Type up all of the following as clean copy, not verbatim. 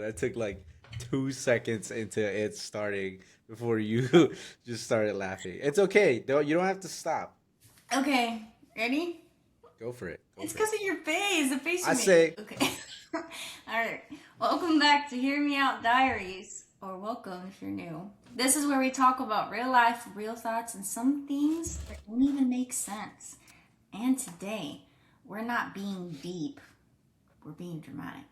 That took like 2 seconds into it starting before you just started laughing. It's okay. You don't have to stop. Okay, ready? Go for it. Go It's for it. because of your face, the face I you made. say, Okay. Alright. Welcome back to Hear Me Out Diaries, or welcome if you're new. This is where we talk about real life, real thoughts, and some things that don't even make sense. And today, we're not being deep, we're being dramatic.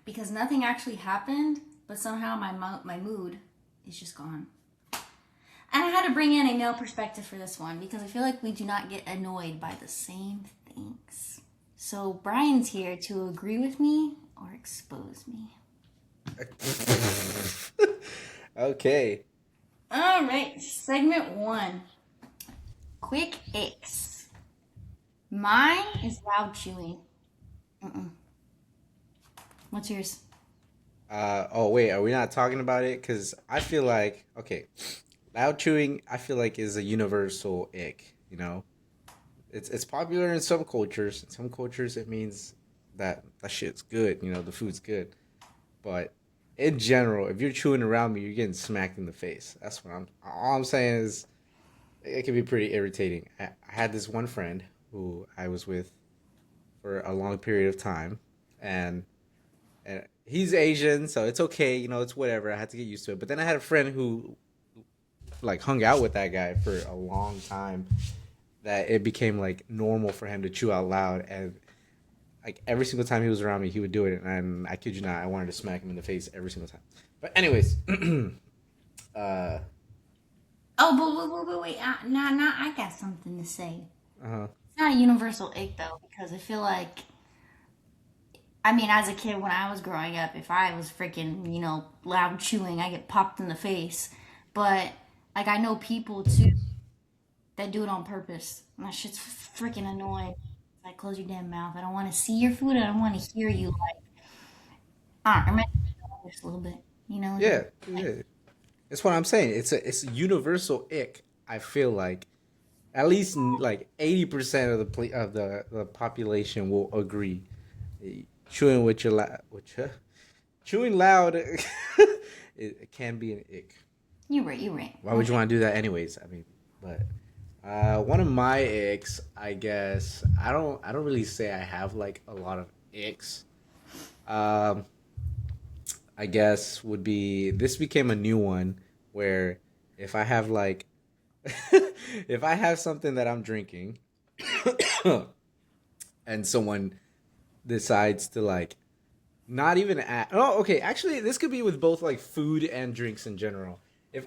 Because nothing actually happened, but somehow my mood is just gone. And I had to bring in a male perspective for this one because I feel like we do not get annoyed by the same things. So Brian's here to agree with me or expose me. okay. All right, segment one. Quick Icks. Mine is loud chewing. What's yours? Oh wait, are we not talking about it? Because I feel like okay, loud chewing. I feel like is a universal ick. It's popular in some cultures. In some cultures, it means that shit's good. The food's good. But in general, if you're chewing around me, you're getting smacked in the face. That's what I'm. All I'm saying is it can be pretty irritating. I had this one friend who I was with for a long period of time, and and he's Asian, so it's okay. It's whatever. I had to get used to it. But then I had a friend who like hung out with that guy for a long time. That it became like normal for him to chew out loud, and like every single time he was around me, he would do it, and I kid you not, I wanted to smack him in the face every single time. But anyways, uh, Oh, but wait. Nah, I got something to say. uh, It's not a universal ick though, because I feel like I mean, as a kid, when I was growing up, if I was freaking, loud chewing, I get popped in the face. But, like, I know people too that do it on purpose. And that shit's freaking annoying. Like, close your damn mouth. I don't want to see your food. I don't want to hear you. Like, I'm ready to just a little bit. Like a, yeah, yeah, that's what I'm saying. It's a universal ick. I feel like at least like 80% of the population will agree. Chewing with your chewing loud, it can be an ick. you're right. Why would you want to do that anyways? I mean, but one of my icks, I guess I don't really say I have like a lot of icks. Um, I guess would be this became a new one where if I have like if I have something that I'm drinking and someone decides to like not even okay, actually this could be with both like food and drinks in general. If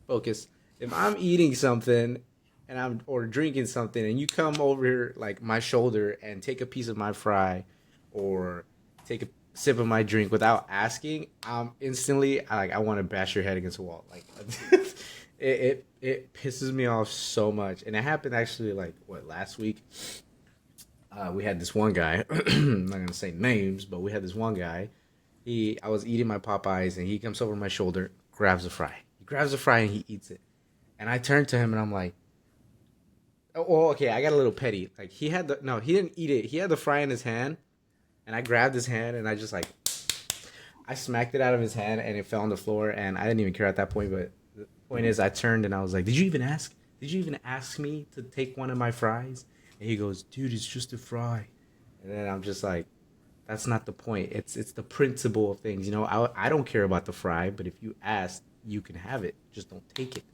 focus. If I'm eating something and I'm or drinking something and you come over like my shoulder and take a piece of my fry or take a sip of my drink without asking, instantly I want to bash your head against the wall. Like it pisses me off so much. And it happened actually like what last week. We had this one guy. I'm not gonna say names, but we had this one guy. I was eating my Popeyes and he comes over my shoulder, grabs a fry. He grabs a fry and he eats it. And I turned to him and I'm like, oh, okay, I got a little petty. Like he had the no, he didn't eat it. He had the fry in his hand, and I grabbed his hand and I just like I smacked it out of his hand and it fell on the floor. And I didn't even care at that point. But the point is, I turned and I was like, "Did you even ask? Did you even ask me to take one of my fries?" And he goes, "Dude, it's just a fry." And then I'm just like, "That's not the point. It's the principle of things. I don't care about the fry, but if you ask, you can have it. Just don't take it."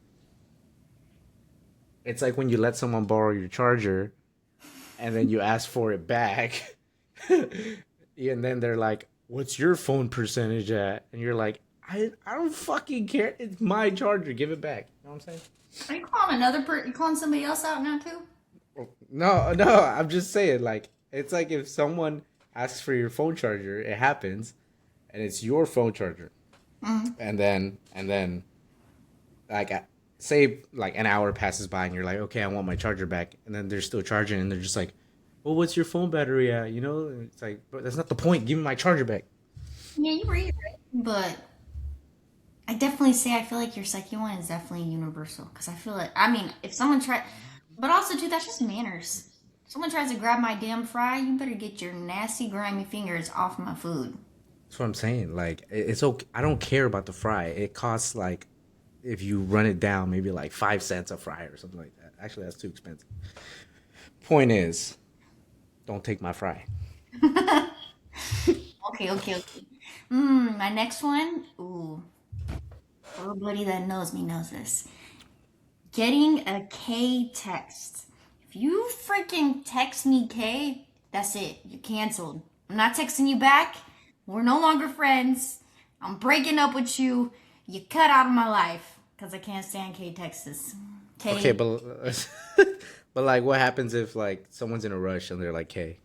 It's like when you let someone borrow your charger and then you ask for it back. And then they're like, "What's your phone percentage at?" And you're like, I don't fucking care. It's my charger. Give it back. You know what I'm saying? Are you calling you calling somebody else out now too? No, no, I'm just saying, like, it's like if someone asks for your phone charger, it happens, and it's your phone charger. And then like say like an hour passes by and you're like, okay, I want my charger back, and then they're still charging and they're just like, well, what's your phone battery at? It's like, bro, that's not the point. Give me my charger back. Yeah, you were right. But I definitely say I feel like your second one is definitely universal because I feel like I mean if someone try, but also too that's just manners. If someone tries to grab my damn fry, you better get your nasty grimy fingers off my food. That's what I'm saying. Like it's okay. I don't care about the fry. It costs like if you run it down, maybe like 5 cents a fry or something like that. Actually, that's too expensive. Point is, don't take my fry. Okay, okay, okay. My next one. Ooh, everybody that knows me knows this. Getting a K text. If you freaking text me K, that's it. You're canceled. I'm not texting you back. We're no longer friends. I'm breaking up with you. You cut out of my life because I can't stand K texts. Okay, K. but but like, what happens if like someone's in a rush and they're like, "Hey."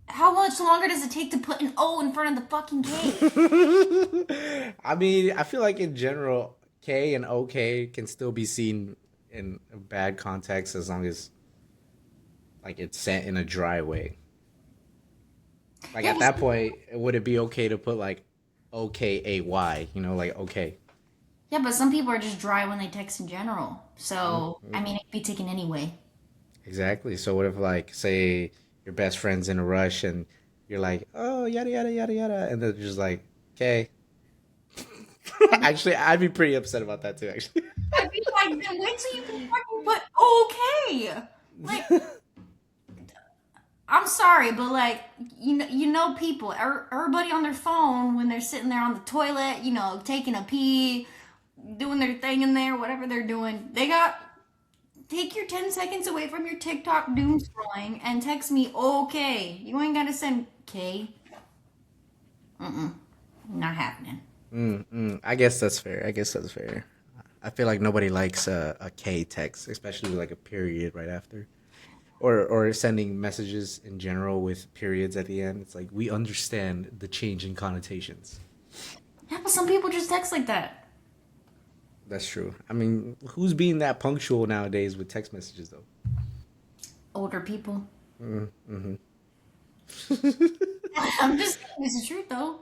How much longer does it take to put an O in front of the fucking K? I mean, I feel like in general, K and OK can still be seen in a bad context as long as like it's sent in a dry way. Like Yeah, at but that point, would it be okay to put like OKAY? You know, like okay. yeah, but some people are just dry when they text in general. So I mean, it could be taken anyway. Exactly. So what if like say your best friend's in a rush and you're like, oh yada yada yada yada, and they're just like, okay. Actually, I'd be pretty upset about that too. Actually. I'd be like, then wait till you can fucking put okay. Like, I'm sorry, but like, people, everybody on their phone when they're sitting there on the toilet, taking a pee, doing their thing in there, whatever they're doing. Take your 10 seconds away from your TikTok doom scrolling and text me okay. You ain't gotta send K. Not happening. I guess that's fair. I guess that's fair. I feel like nobody likes a K text, especially with like a period right after, or sending messages in general with periods at the end. It's like we understand the change in connotations. Yeah, but some people just text like that. That's true. I mean, who's being that punctual nowadays with text messages though? Older people. Mm-hmm. I'm just saying, this is truth though.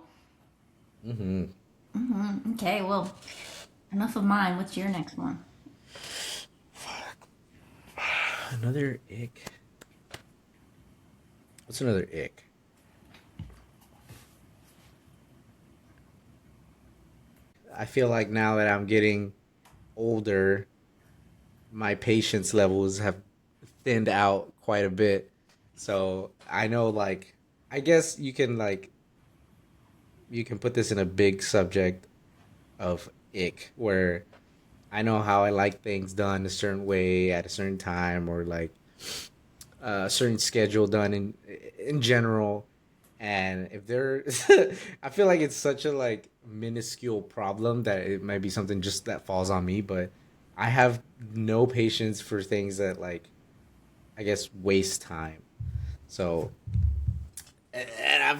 Mm-hmm. Okay, well, enough of mine. What's your next one? Another ick. What's another ick? I feel like now that I'm getting older, my patience levels have thinned out quite a bit. So I know, like, I guess you can put this in a big subject of ick, where I know how I like things done a certain way at a certain time, or like a certain schedule done in general. And if there, I feel like it's such a like minuscule problem that it might be something just that falls on me. But I have no patience for things that like I guess waste time. So and I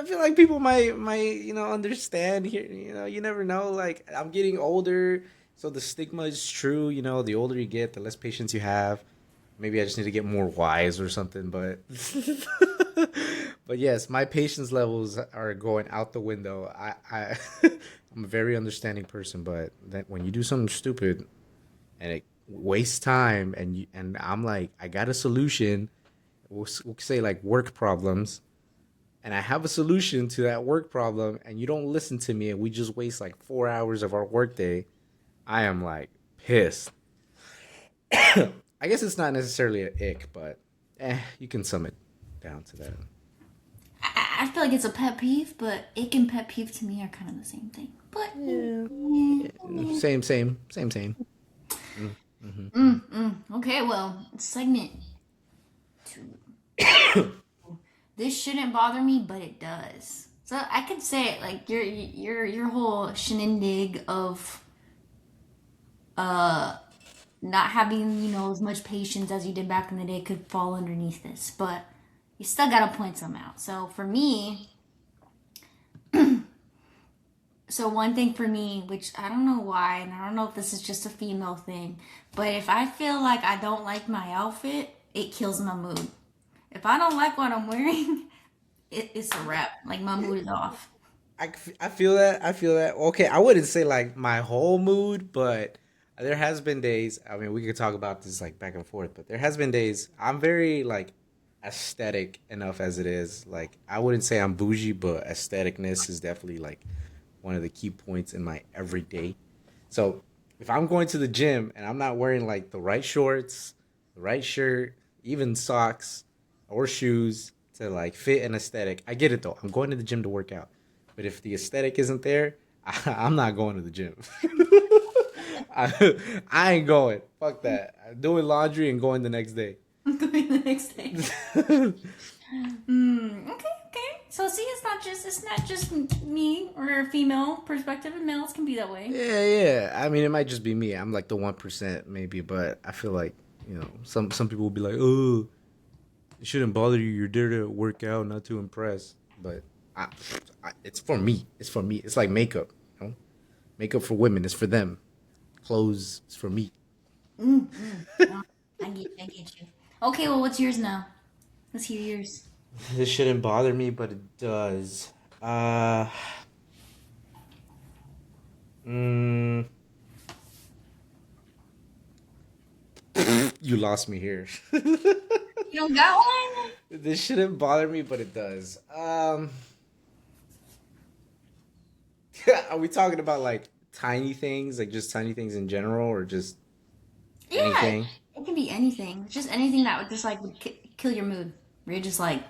feel like people might understand here. You never know. Like I'm getting older, so the stigma is true. The older you get, the less patience you have. Maybe I just need to get more wise or something. But but yes, my patience levels are going out the window. I'm a very understanding person, but that when you do something stupid and it wastes time, and I'm like, I got a solution. We'll say like work problems, and I have a solution to that work problem, and you don't listen to me, and we just waste like 4 hours of our workday. I am like pissed. I guess it's not necessarily an ick, but you can sum it down to that. I feel like it's a pet peeve, but ick and pet peeve to me are kind of the same thing. But Yeah, same. Mm-hmm. okay, well, segment two. This shouldn't bother me, but it does. So I could say it like your whole shindig of uh not having as much patience as you did back in the day could fall underneath this, but you still gotta point some out. So for me, so one thing for me, which I don't know why, and I don't know if this is just a female thing, but if I feel like I don't like my outfit, it kills my mood. If I don't like what I'm wearing, it's a wrap. Like my mood is off. I feel that. I feel that. Okay, I wouldn't say like my whole mood, but there has been days. I mean, we could talk about this like back and forth, but there has been days I'm very like aesthetic enough as it is. Like I wouldn't say I'm bougie, but aestheticness is definitely like one of the key points in my everyday. So if I'm going to the gym and I'm not wearing like the right shorts, the right shirt, even socks or shoes to like fit an aesthetic, I get it though. I'm going to the gym to work out. But if the aesthetic isn't there, I'm not going to the gym. I ain't going. Fuck that. I'm doing laundry and going the next day. Going the next day. Okay, okay. So see, it's not just me or a female perspective, and males can be that way. Yeah, yeah. I mean, it might just be me. I'm like the 1% maybe, but I feel like some people will be like, "Oh, it shouldn't bother you. You're there to work out, not to impress." But I, it's for me. It's for me. It's like makeup. You know? Makeup for women is for them. Clothes is for me. Oh, I get you. Okay, well, what's yours now? Let's hear yours. This shouldn't bother me, but it does. Uh, mm, you lost me here. You don't got one? This shouldn't bother me, but it does. Are we talking about like tiny things, like just tiny things in general, or just Yeah, anything? it can be anything. Just anything that would just like kill your mood. Where you're just like,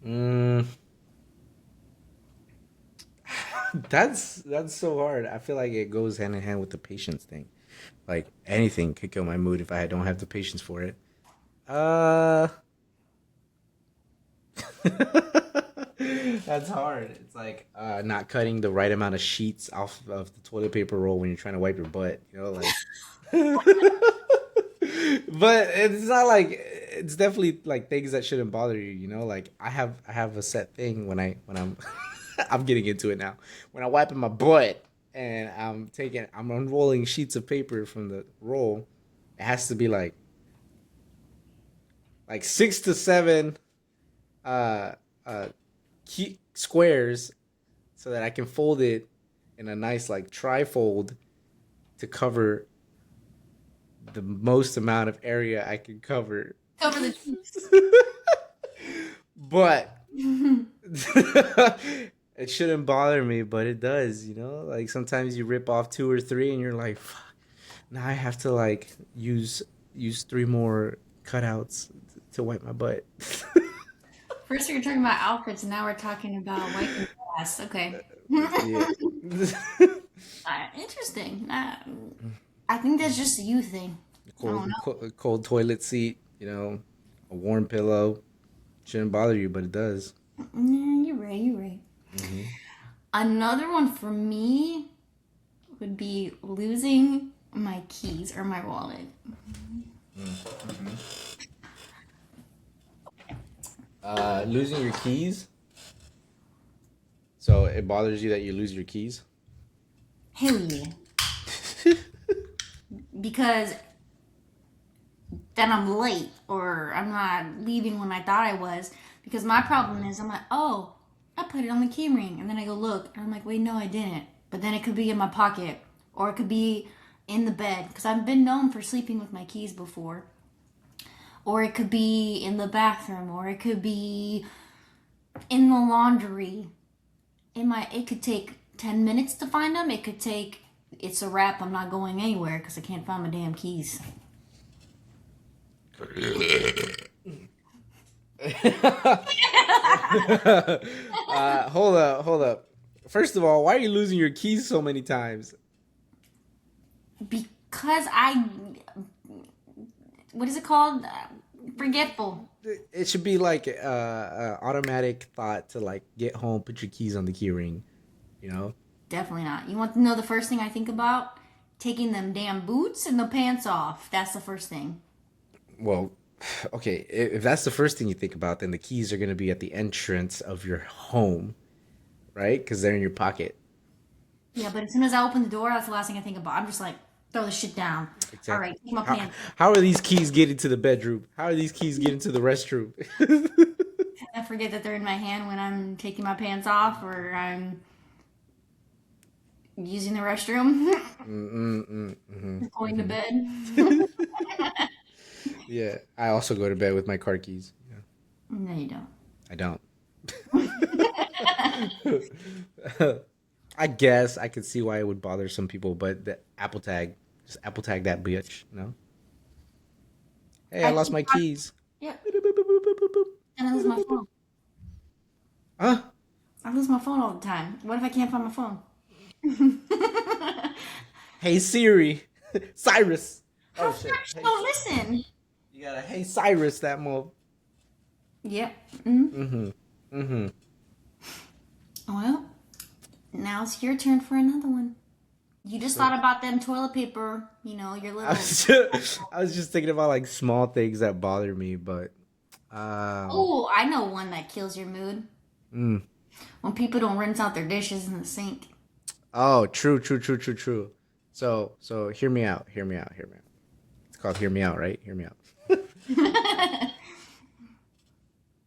Mm, that's so hard. I feel like it goes hand in hand with the patience thing. Like anything could kill my mood if I don't have the patience for it. Uh, that's hard. It's like not cutting the right amount of sheets off of the toilet paper roll when you're trying to wipe your butt. Like. But it's not like it's definitely like things that shouldn't bother you. Like I have a set thing when I'm I'm getting into it now. When I'm wiping my butt and I'm unrolling sheets of paper from the roll, it has to be like 6 to 7 uh uh key squares so that I can fold it in a nice like trifold to cover the most amount of area I can cover. cover the cheeks. But it shouldn't bother me, but it does. Like sometimes you rip off two or three and you're like, fuck, now I have to like use three more cutouts to wipe my butt. First, we were talking about outfits, and now we're talking about wiping ass. Okay. Yeah. Interesting. I think that's just a you thing. I don't cold, know. cold toilet seat, a warm pillow. Shouldn't bother you, but it does. Yeah, you're right. You're right. Hmm. Another one for me would be losing my keys or my wallet. Losing your keys. So it bothers you that you lose your keys? Hell yeah. Because then I'm late or I'm not leaving when I thought I was. Because my problem is I'm like, oh, I put it on the key ring. And then I go look and I'm like, wait, no, I didn't. But then it could be in my pocket or it could be in the bed. Because I've been known for sleeping with my keys before. Or it could be in the bathroom. Or it could be in the laundry. It could take 10 minutes to find them. It could take, it's a wrap. I'm not going anywhere because I can't find my damn keys. Hold up, hold up. First of all, why are you losing your keys so many times? Because what is it called? Forgetful. It should be like automatic thought to like get home, put your keys on the key ring. You know. Definitely not. You want to know the first thing I think about? Taking them damn boots and the pants off. That's the first thing. Well, okay. If that's the first thing you think about, then the keys are gonna be at the entrance of your home, right? Because they're in your pocket. Yeah, but as soon as I open the door, that's the last thing I think about. I'm just like, throw the shit down. All Exactly. right, take my How pants. how are these keys getting to the bedroom? How are these keys getting to the restroom? I forget that they're in my hand when I'm taking my pants off or I'm using the restroom, Mm-mm-mm-mm. going to bed. Yeah, I also go to bed with my car keys. Yeah, No, you don't. I don't. I guess I could see why it would bother some people, but the Apple Tag, just Apple Tag that bitch. Hey, I I lost keep my my, keys. yeah, Boop, boop, boop, boop, boop, boop. and I lose my phone. Huh? I lose my phone all the time. What if I can't find my phone? Hey Siri, Cyrus. How Oh shit. fast Hey, don't listen? you gotta hey Cyrus that mo. Yep. Mm. Mm-hmm. Mm-hmm. Well, now it's your turn for another one. You just So thought about them toilet paper, your I little. was I was just thinking about like small things that bother me, but um, Oh, I know one that kills your mood. mm. When people don't rinse out their dishes in the sink. Oh, true, true, true, true, true. So hear me out, hear me out, hear me out. It's called hear me out, right? Hear me out.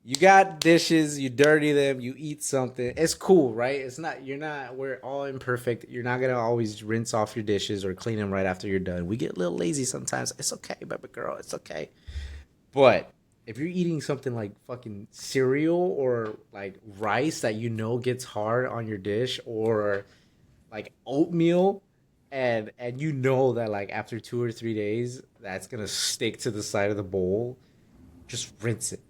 You got dishes, you dirty them, you eat something. It's cool, right? It's not you're not we're all imperfect. You're not gonna always rinse off your dishes or clean them right after you're done. We get a little lazy sometimes. It's okay, baby girl. It's okay. But if you're eating something like fucking cereal or like rice that you know gets hard on your dish or like oatmeal and you know that like after 2 or 3 days that's gonna stick to the side of the bowl, just rinse it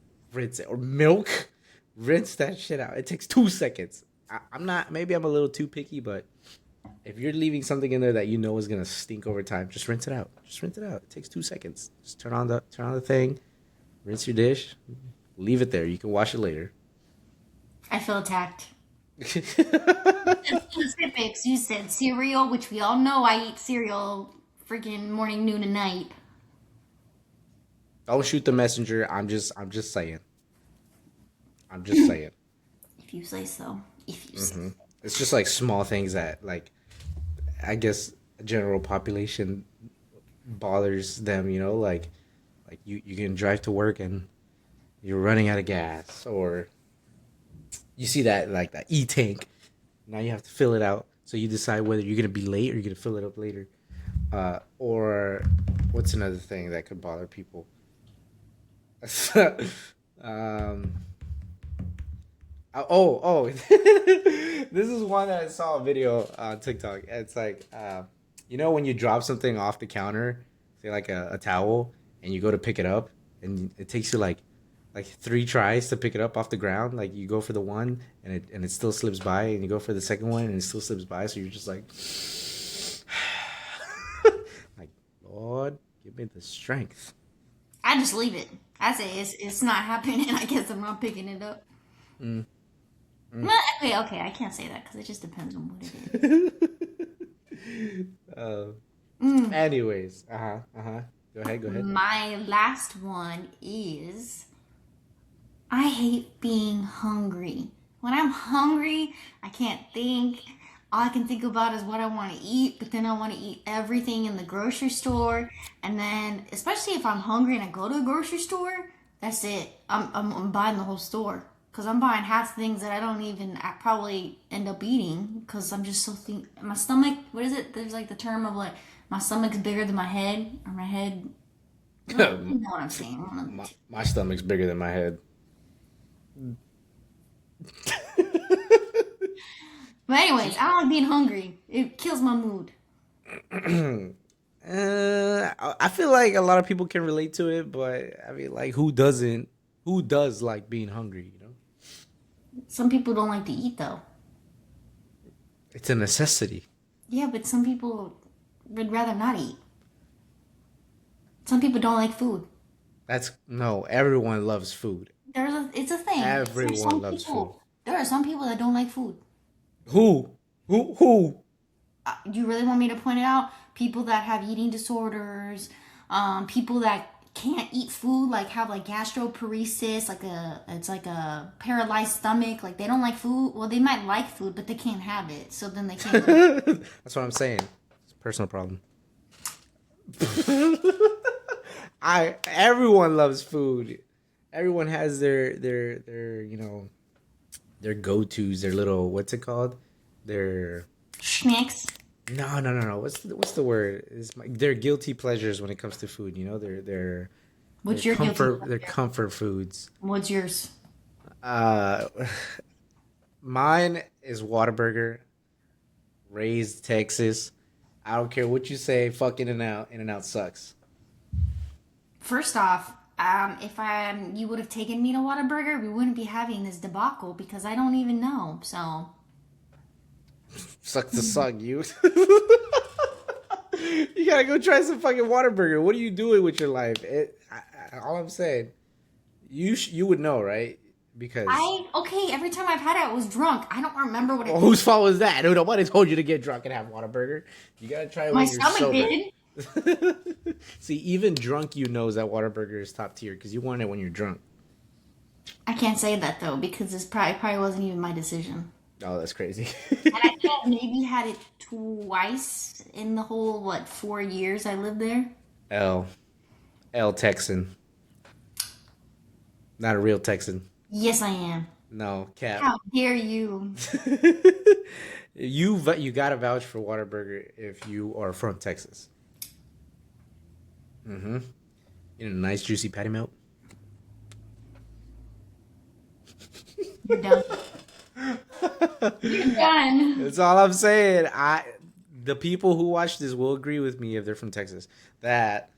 or milk, rinse that shit out. It takes 2 seconds. I'm not, maybe I'm a little too picky, but if you're leaving something in there that you know is gonna stink over time, just rinse it out. Just rinse it out. It takes 2 seconds. Just turn on the thing, rinse your dish, leave it there. You can wash it later. I feel attacked. Specifics. You said cereal, which we all know I eat cereal freaking morning, noon, and night. Don't shoot the messenger. I'm just saying. I'm just saying. If you say so. If you say Hmm. so. It's just like small things that like I guess general population bothers them. Like you can drive to work and you're running out of gas, or you see that like that e tank. Now you have to fill it out, so you decide whether you're gonna be late or you're gonna fill it up later. Or what's another thing that could bother people? um, oh, this is one that I saw a video on TikTok. It's like, when you drop something off the counter, say like a towel, and you go to pick it up, and it takes you like 3 tries to pick it up off the ground. Like you go for the one, and it still slips by, and you go for the second one, and it still slips by. So you're just like, like Lord, give me the strength. I just leave it. I say it's not happening. I guess I'm not picking it up. Mm, mm. Well, okay. I can't say that because it just depends on what it is. uh, Mm. anyways, uh huh. Go ahead, go ahead. My last one is I hate being hungry. When I'm hungry, I can't think. All I can think about is what I want to eat, but then I want to eat everything in the grocery store. And then, especially if I'm hungry and I go to the grocery store, that's it. I'm buying the whole store. Because I'm buying half things that I don't even I probably end up eating. Because I'm just so my stomach, what is it? There's like the term of like, my stomach's bigger than my head, or my head. You know what I'm saying. One of the two. My stomach's bigger than my head. But anyways, I don't like being hungry. It kills my mood. I feel like a lot of people can relate to it, but I mean, like, who doesn't? Who does like being hungry? Some people don't like to eat though. It's a necessity. Yeah, but some people would rather not eat. Some people don't like food. That's no. Everyone loves food. It's a thing. There's Everyone some loves food. people. There are some people that don't like food. Who? Who? Do you really want me to point it out? People that have eating disorders, people that can't eat food, like have like gastroparesis, it's like a paralyzed stomach, like they don't like food. Well, they might like food, but they can't have it, so then they can't eat. That's what I'm saying. It's a personal problem. I Everyone loves food. Everyone has their go tos, their little what's it called? Their Snacks. no. What's the word? Their guilty pleasures when it comes to food. Their What's your guilty They're pleasure? comfort foods. What's yours? Uh, mine is Whataburger, raised Texas. I don't care what you say. Fuck In and Out. In and Out sucks. First off, if you would have taken me to Whataburger, we wouldn't be having this debacle because I don't even know. So Sucks to suck, you. You gotta go try some fucking Whataburger. What are you doing with your life? All I'm saying, you would know, right? Because okay. Every time I've had it, I was drunk. I don't remember what well, it. whose fault was that? Nobody told you to get drunk and have Whataburger. You gotta try it My when you're stomach sober. did. See, even drunk, you knows that Whataburger is top tier because you want it when you're drunk. I can't say that though because this probably wasn't even my decision. Oh, that's crazy. And I think I maybe had it twice in the whole 4 years I lived there. L L Texan, not a real Texan. Yes, I am. No cap. How dare you? You gotta vouch for Whataburger if you are from Texas. Mm-hmm. In a nice juicy patty melt. You're done. You're done. That's all I'm saying. The people who watch this will agree with me if they're from Texas that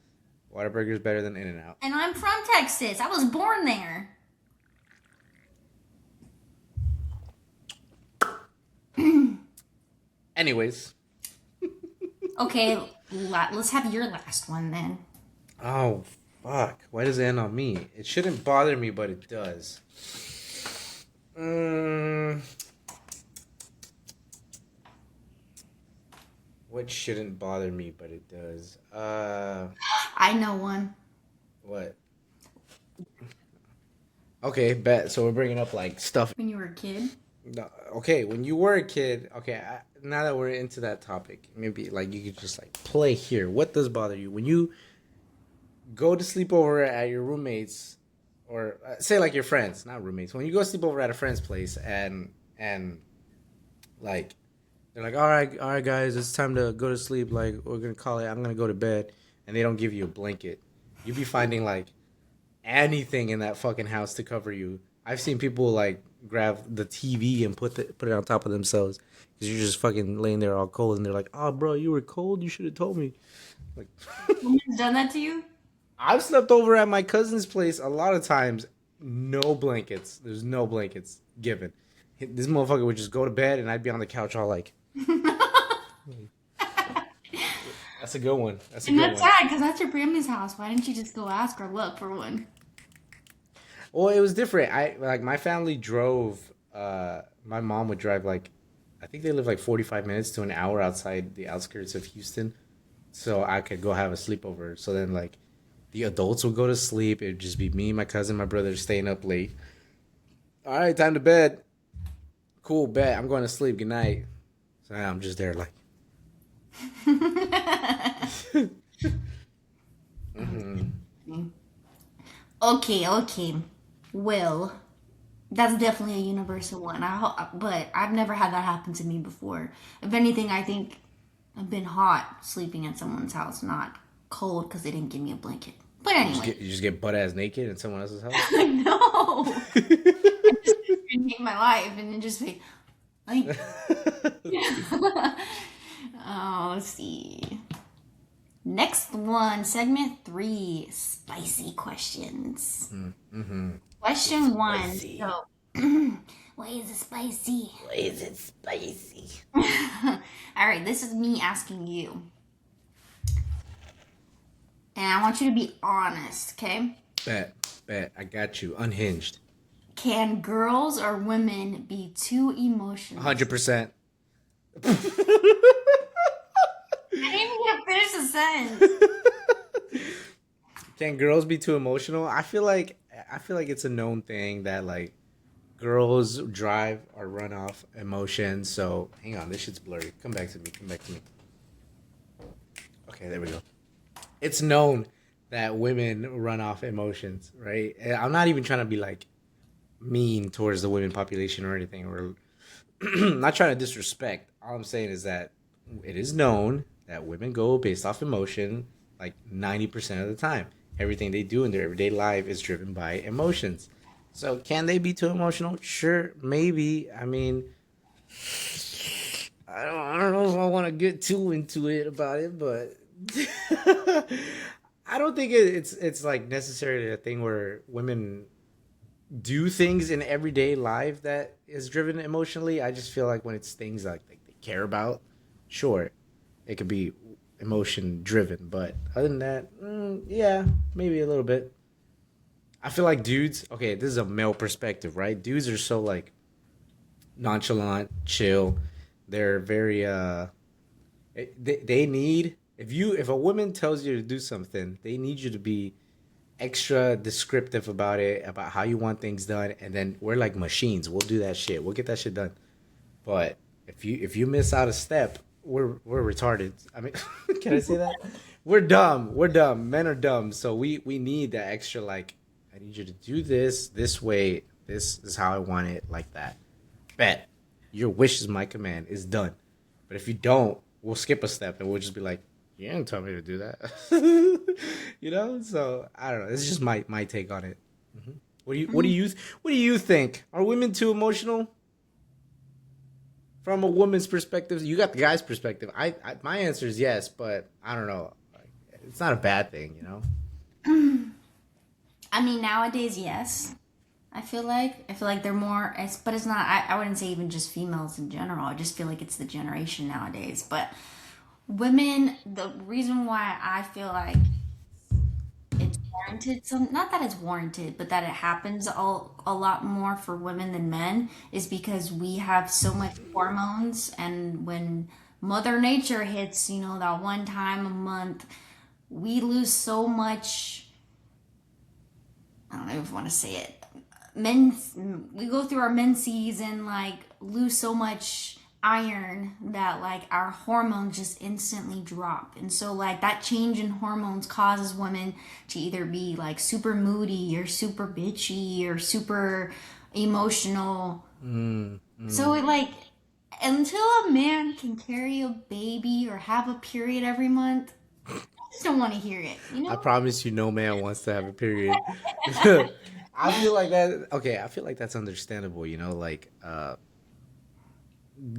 Whataburger is better than In and Out. And I'm from Texas. I was born there. Anyways, Okay, let's have your last one then. oh fuck, why does it end on me? It shouldn't bother me, but it does. Mm, what shouldn't bother me, but it does? I know one. What? Okay, bet. So we're bringing up like stuff. When you were a kid. No, okay, when you were a kid, okay, now that we're into that topic, maybe like you could just like play here. What does bother you when you go to sleep over at your roommates, or say like your friends, not roommates. When you go sleep over at a friend's place and like they're like, all right, guys, it's time to go to sleep. Like we're gonna call it. I'm gonna go to bed, and they don't give you a blanket. You be finding like anything in that fucking house to cover you. I've seen people like grab the TV and put it on top of themselves because you're just fucking laying there all cold, and they're like, "Oh, bro, you were cold. You should have told me." Like, Someone's done that to you? I've slept over at my cousin's place a lot of times. No blankets. There's no blankets given. This motherfucker would just go to bed, and I'd be on the couch all like, "That's a good one. That's a And good that's one." sad because that's your grandma's house. Why didn't you just go ask or look for one? Well, it was different. I like my family drove. My mom would drive like, I think they live like 45 minutes to an hour outside the outskirts of Houston, so I could go have a sleepover. So then like, the adults would go to sleep. It'd just be me, my cousin, my brother staying up late. All right, time to bed. Cool, bet. I'm going to sleep. Good night. So now I'm just there like. Okay. Well, that's definitely a universal one. But I've never had that happen to me before. If anything, I think I've been hot sleeping at someone's house, not cold because they didn't give me a blanket. But anyway, You just get butt ass naked in someone else's house. no, I just hate my life and then just be like, oh, let's see. Next one, segment 3, spicy questions. Question 1. Spicy. So, why is it spicy? Why is it spicy? All right, this is me asking you. And I want you to be honest, okay? Bet. I got you. Unhinged. Can girls or women be too emotional? 100%. I didn't even get to finish the sentence. Can girls be too emotional? I feel like it's a known thing that like girls drive or run off emotions. So hang on, this shit's blurry. Come back to me. Okay, there we go. It's known that women run off emotions, right? And I'm not even trying to be like mean towards the women population or anything, or not trying to disrespect. All I'm saying is that it is known that women go based off emotion like 90% of the time. everything they do in their everyday life is driven by emotions. So can they be too emotional? Sure, maybe. I mean, I don't know if I want to get too into it about it, but I don't think it's like necessarily a thing where women do things in everyday life that is driven emotionally. I just feel like when it's things like they care about, sure, it could be emotion driven. But other than that, yeah, maybe a little bit. I feel like dudes. Okay, this is a male perspective, right? Dudes are so like nonchalant, chill. They're very they need if a woman tells you to do something, they need you to be extra descriptive about it, about how you want things done, and then we're like machines. We'll do that shit. We'll get that shit done. But if you miss out a step, we're retarded. I mean, can I say that? We're dumb. We're dumb. Men are dumb. So we need that extra like I need you to do this way. This is how I want it like that. Bet. Your wish is my command. It's done. But if you don't, we'll skip a step and we'll just be like, you didn't tell me to do that. You know? So I don't know. It's just my take on it. Hmm. What do you think? Are women too emotional? From a woman's perspective, you got the guy's perspective. My answer is yes, but I don't know. Like, it's not a bad thing, you know. I mean, nowadays, yes. I feel like they're more. But it's not. I wouldn't say even just females in general. I just feel like it's the generation nowadays. But women, the reason why I feel like it's warranted, some not that it's warranted, but that it happens a lot more for women than men, is because we have so much hormones, and when Mother Nature hits, that one time a month, we lose so much. I don't even want to say it. Men's We go through our menses and like lose so much iron that like our hormones just instantly drop. And so like that change in hormones causes women to either be like super moody or super bitchy or super emotional. Mm, So mm. it like until a man can carry a baby or have a period every month, I just don't want to hear it, you I know? promise you, no man wants to have a period. I feel like that. Okay, I feel like that's understandable. You know, like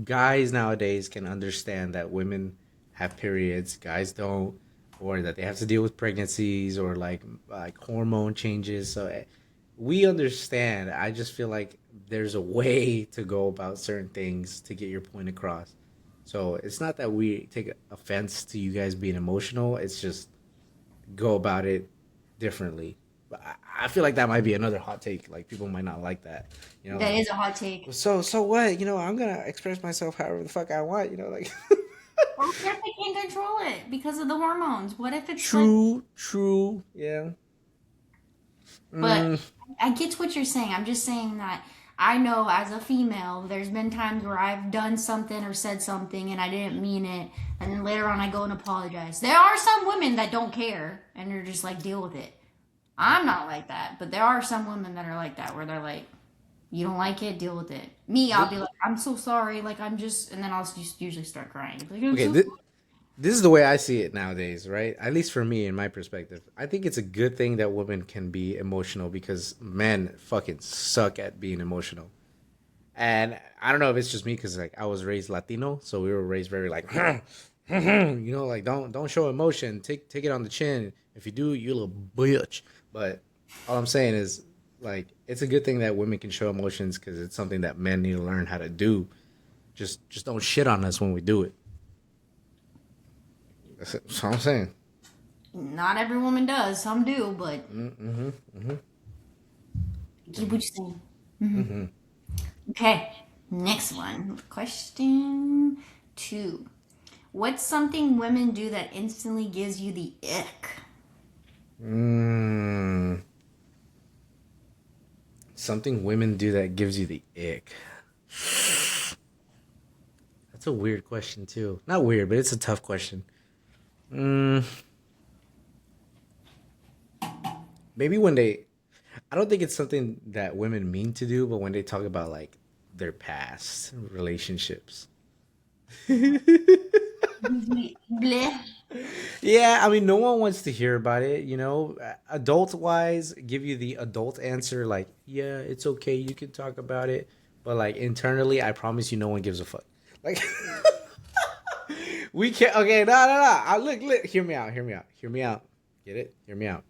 guys nowadays can understand that women have periods, guys don't, or that they have to deal with pregnancies or like hormone changes. So we understand. I just feel like there's a way to go about certain things to get your point across. So it's not that we take offense to you guys being emotional. It's just go about it differently. But I feel like that might be another hot take. Like people might not like that. You know, That like is a hot take. so what? You know, I'm gonna express myself however the fuck I want. You know, like Or what if they can't control it because of the hormones? What if it's like, true, true, yeah. but Mm, I get what you're saying. I'm just saying that I know as a female, there's been times where I've done something or said something and I didn't mean it. And then later on, I go and apologize. There are some women that don't care and they're just like, deal with it. I'm not like that. But there are some women that are like that where they're like, you don't like it, deal with it. Me, I'll th- be like, I'm so sorry. Like, I'm just, and then I'll just usually start crying. Like, I'm okay, so this is the way I see it nowadays, right? At least for me, in my perspective, I think it's a good thing that women can be emotional because men fucking suck at being emotional. And I don't know if it's just me because like I was raised Latino, so we were raised very like, like don't show emotion, take it on the chin. If you do, you little bitch. But all I'm saying is like it's a good thing that women can show emotions because it's something that men need to learn how to do. Just don't shit on us when we do it. That's what I'm saying. not every woman does. Some do, but Mm-hmm. Mm-hmm. keep what you're saying. Mm-hmm. Okay, next one. Question two. What's something women do that instantly gives you the ick? Mm, something women do that gives you the ick. That's a weird question too. Not weird, but it's a tough question. Mm, maybe when they, I don't think it's something that women mean to do, but when they talk about like their past relationships. Bleh. Yeah, I mean, no one wants to hear about it, you know. Adult wise, give you the adult answer, like, yeah, it's okay, you can talk about it. But like internally, I promise you, no one gives a fuck. Like, we can't. Okay, no, no, no. Look. Hear me out. Hear me out. Hear me out. Get it? Hear me out.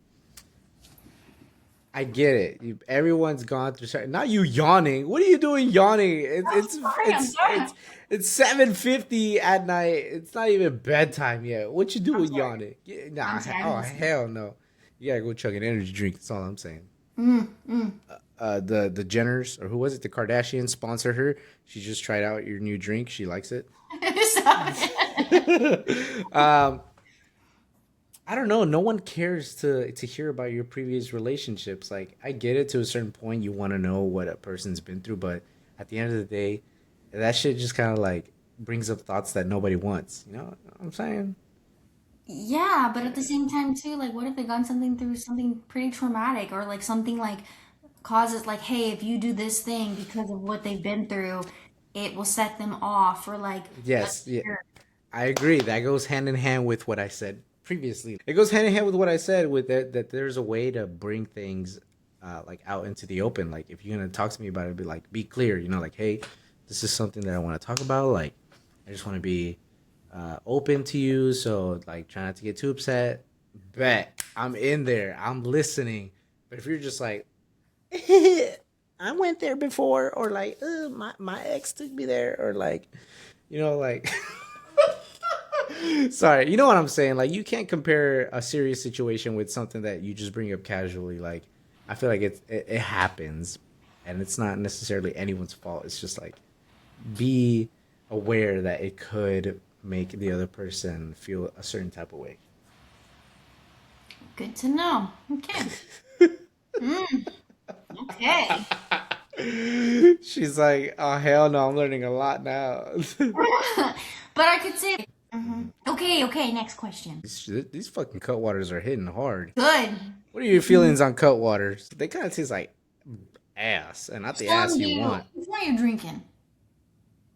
I get it. Everyone's gone through. Not you yawning. What are you doing yawning? I'm sorry, I'm sorry. It's 7:50 at night. It's not even bedtime yet. What you I'm doing sorry. yawning? I'm Nah. sorry. I'm Oh listening. hell no. You gotta go chug an energy drink. That's all I'm saying. Mm, mm. The Jenners, or who was it? The Kardashians sponsor her. She just tried out your new drink. She likes it. Sorry. um, I don't know. No one cares to hear about your previous relationships. Like, I get it, to a certain point. You want to know what a person's been through, but at the end of the day, that shit just kind of like brings up thoughts that nobody wants. You know what I'm saying? Yeah, but at the same time too, like what if they gone something through something pretty traumatic or like something like causes like, hey, if you do this thing because of what they've been through, it will set them off or like a Yes, yeah, year. I agree. That goes hand in hand with what I said previously. It goes hand in hand with what I said with that there's a way to bring things like out into the open. Like, if you're gonna talk to me about it, be like, be clear. You know, like, hey, this is something that I want to talk about. Like, I just want to be open to you. So like, try not to get too upset. Bet I'm in there. I'm listening. But if you're just like, I went there before, or like, my ex took me there, or like, like. Sorry, you know what I'm saying? Like, you can't compare a serious situation with something that you just bring up casually. Like, I feel like it happens, and it's not necessarily anyone's fault. It's just like, be aware that it could make the other person feel a certain type of way. Good to know. Okay. Mm, okay. She's like, oh hell no, I'm learning a lot now. But I could say, okay, okay, next question. These fucking cut waters are hitting hard. Good. What are your feelings on cut waters? They kind of taste like ass, and not Which the one ass you you, want. which one you drinking?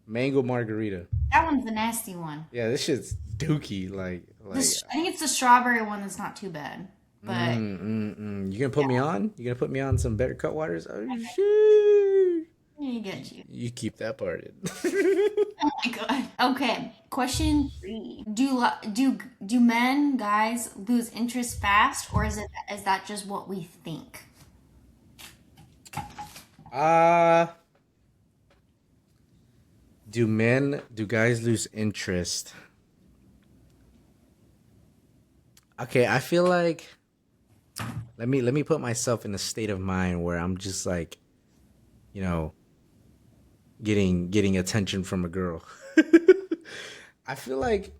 Mango margarita. That one's the nasty one. Yeah, this shit's dookie. I think it's the strawberry one that's not too bad. But You gonna put me yeah, on? You gonna put me on some better cut waters? Oh shit! I get you. You keep that part in. Oh my god. Okay. Question 3. Do men, guys, lose interest fast, or is that just what we think? uh do guys lose interest? Okay, I feel like, let me put myself in a state of mind where I'm just like, you know, getting attention from a girl. I feel like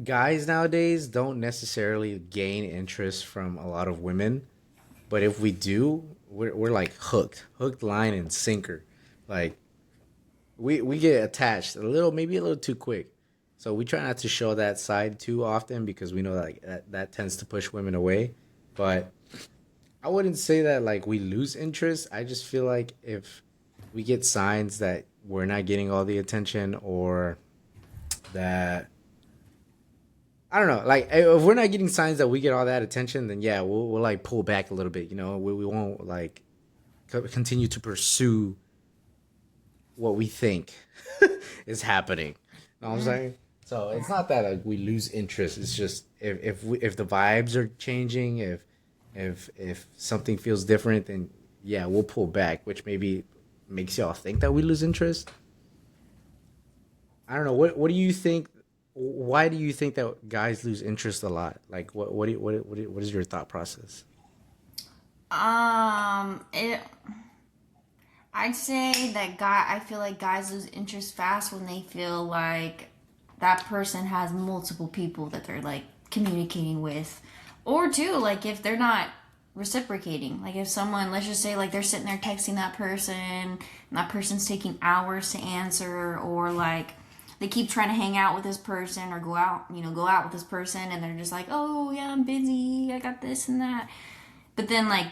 guys nowadays don't necessarily gain interest from a lot of women, but if we do, we're like hooked, line and sinker. Like, we get attached maybe a little too quick. So we try not to show that side too often, because we know that, like, that tends to push women away. But I wouldn't say that like we lose interest. I just feel like if we get signs that we're not getting all the attention, or that, I don't know, like, if we're not getting signs that we get all that attention, then yeah, we'll like pull back a little bit. We won't like continue to pursue what we think is happening. You know what I'm Mm, saying? So it's not that like we lose interest. It's just, if the vibes are changing, if something feels different, then yeah, we'll pull back, which maybe makes y'all think that we lose interest. I don't know. What do you think? Why do you think that guys lose interest a lot? Like, what is your thought process? it. I'd say that guy. I feel like guys lose interest fast when they feel like that person has multiple people that they're like communicating with, or two, like if they're not reciprocating. Like if someone, let's just say, like they're sitting there texting that person, and that person's taking hours to answer, or like they keep trying to hang out with this person or go out with this person, and they're just like, oh yeah, I'm busy, I got this and that. But then like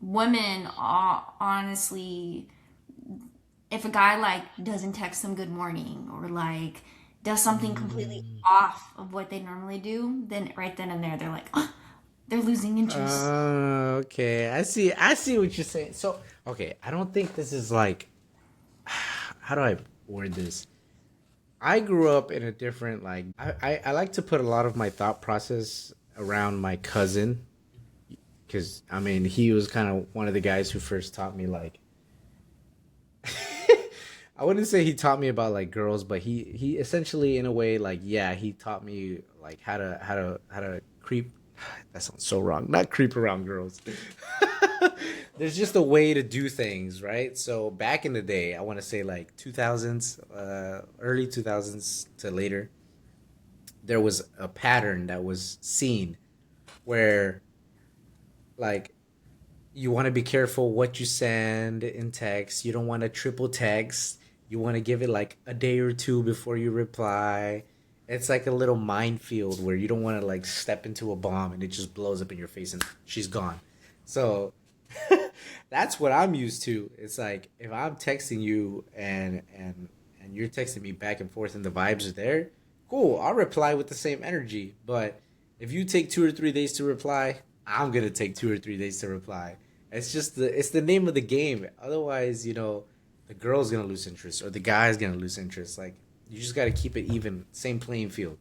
women, honestly, if a guy like doesn't text them good morning or like does something completely Mm. off of what they normally do, then right then and there they're like, oh, they're losing interest. Okay. I see what you're saying. So, okay, I don't think this is like how do I word this? I grew up in a different like I like to put a lot of my thought process around my cousin because I mean he was kind of one of the guys who first taught me like I wouldn't say he taught me about like girls, but he essentially in a way like yeah he taught me like how to creep. That sounds so wrong. Not creep around girls. There's just a way to do things, right? So back in the day, I want to say like 2000s, early 2000s to later, there was a pattern that was seen where like you want to be careful what you send in text. You don't want to triple text. You want to give it like a day or two before you reply. It's like a little minefield where you don't want to like step into a bomb and it just blows up in your face and she's gone. So that's what I'm used to. It's like if I'm texting you and you're texting me back and forth and the vibes are there, cool. I'll reply with the same energy. But if you take 2 or 3 days to reply, I'm gonna take 2 or 3 days to reply. It's the name of the game. Otherwise, the girl's gonna lose interest or the guy's gonna lose interest. Like you just gotta keep it even, same playing field.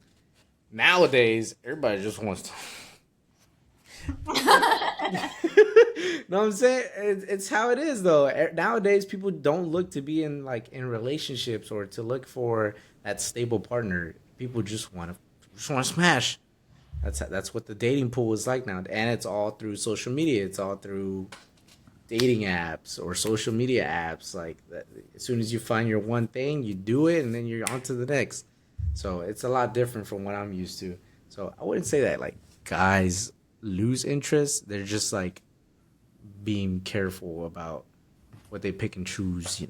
Nowadays, everybody just wants to no, I'm saying it's how it is though. Nowadays, people don't look to be in like in relationships or to look for that stable partner. People just want to smash. That's what the dating pool is like now, and it's all through social media. It's all through dating apps or social media apps. Like that, as soon as you find your one thing, you do it, and then you're on to the next. So it's a lot different from what I'm used to. So I wouldn't say that like guys lose interest. They're just like being careful about what they pick and choose. You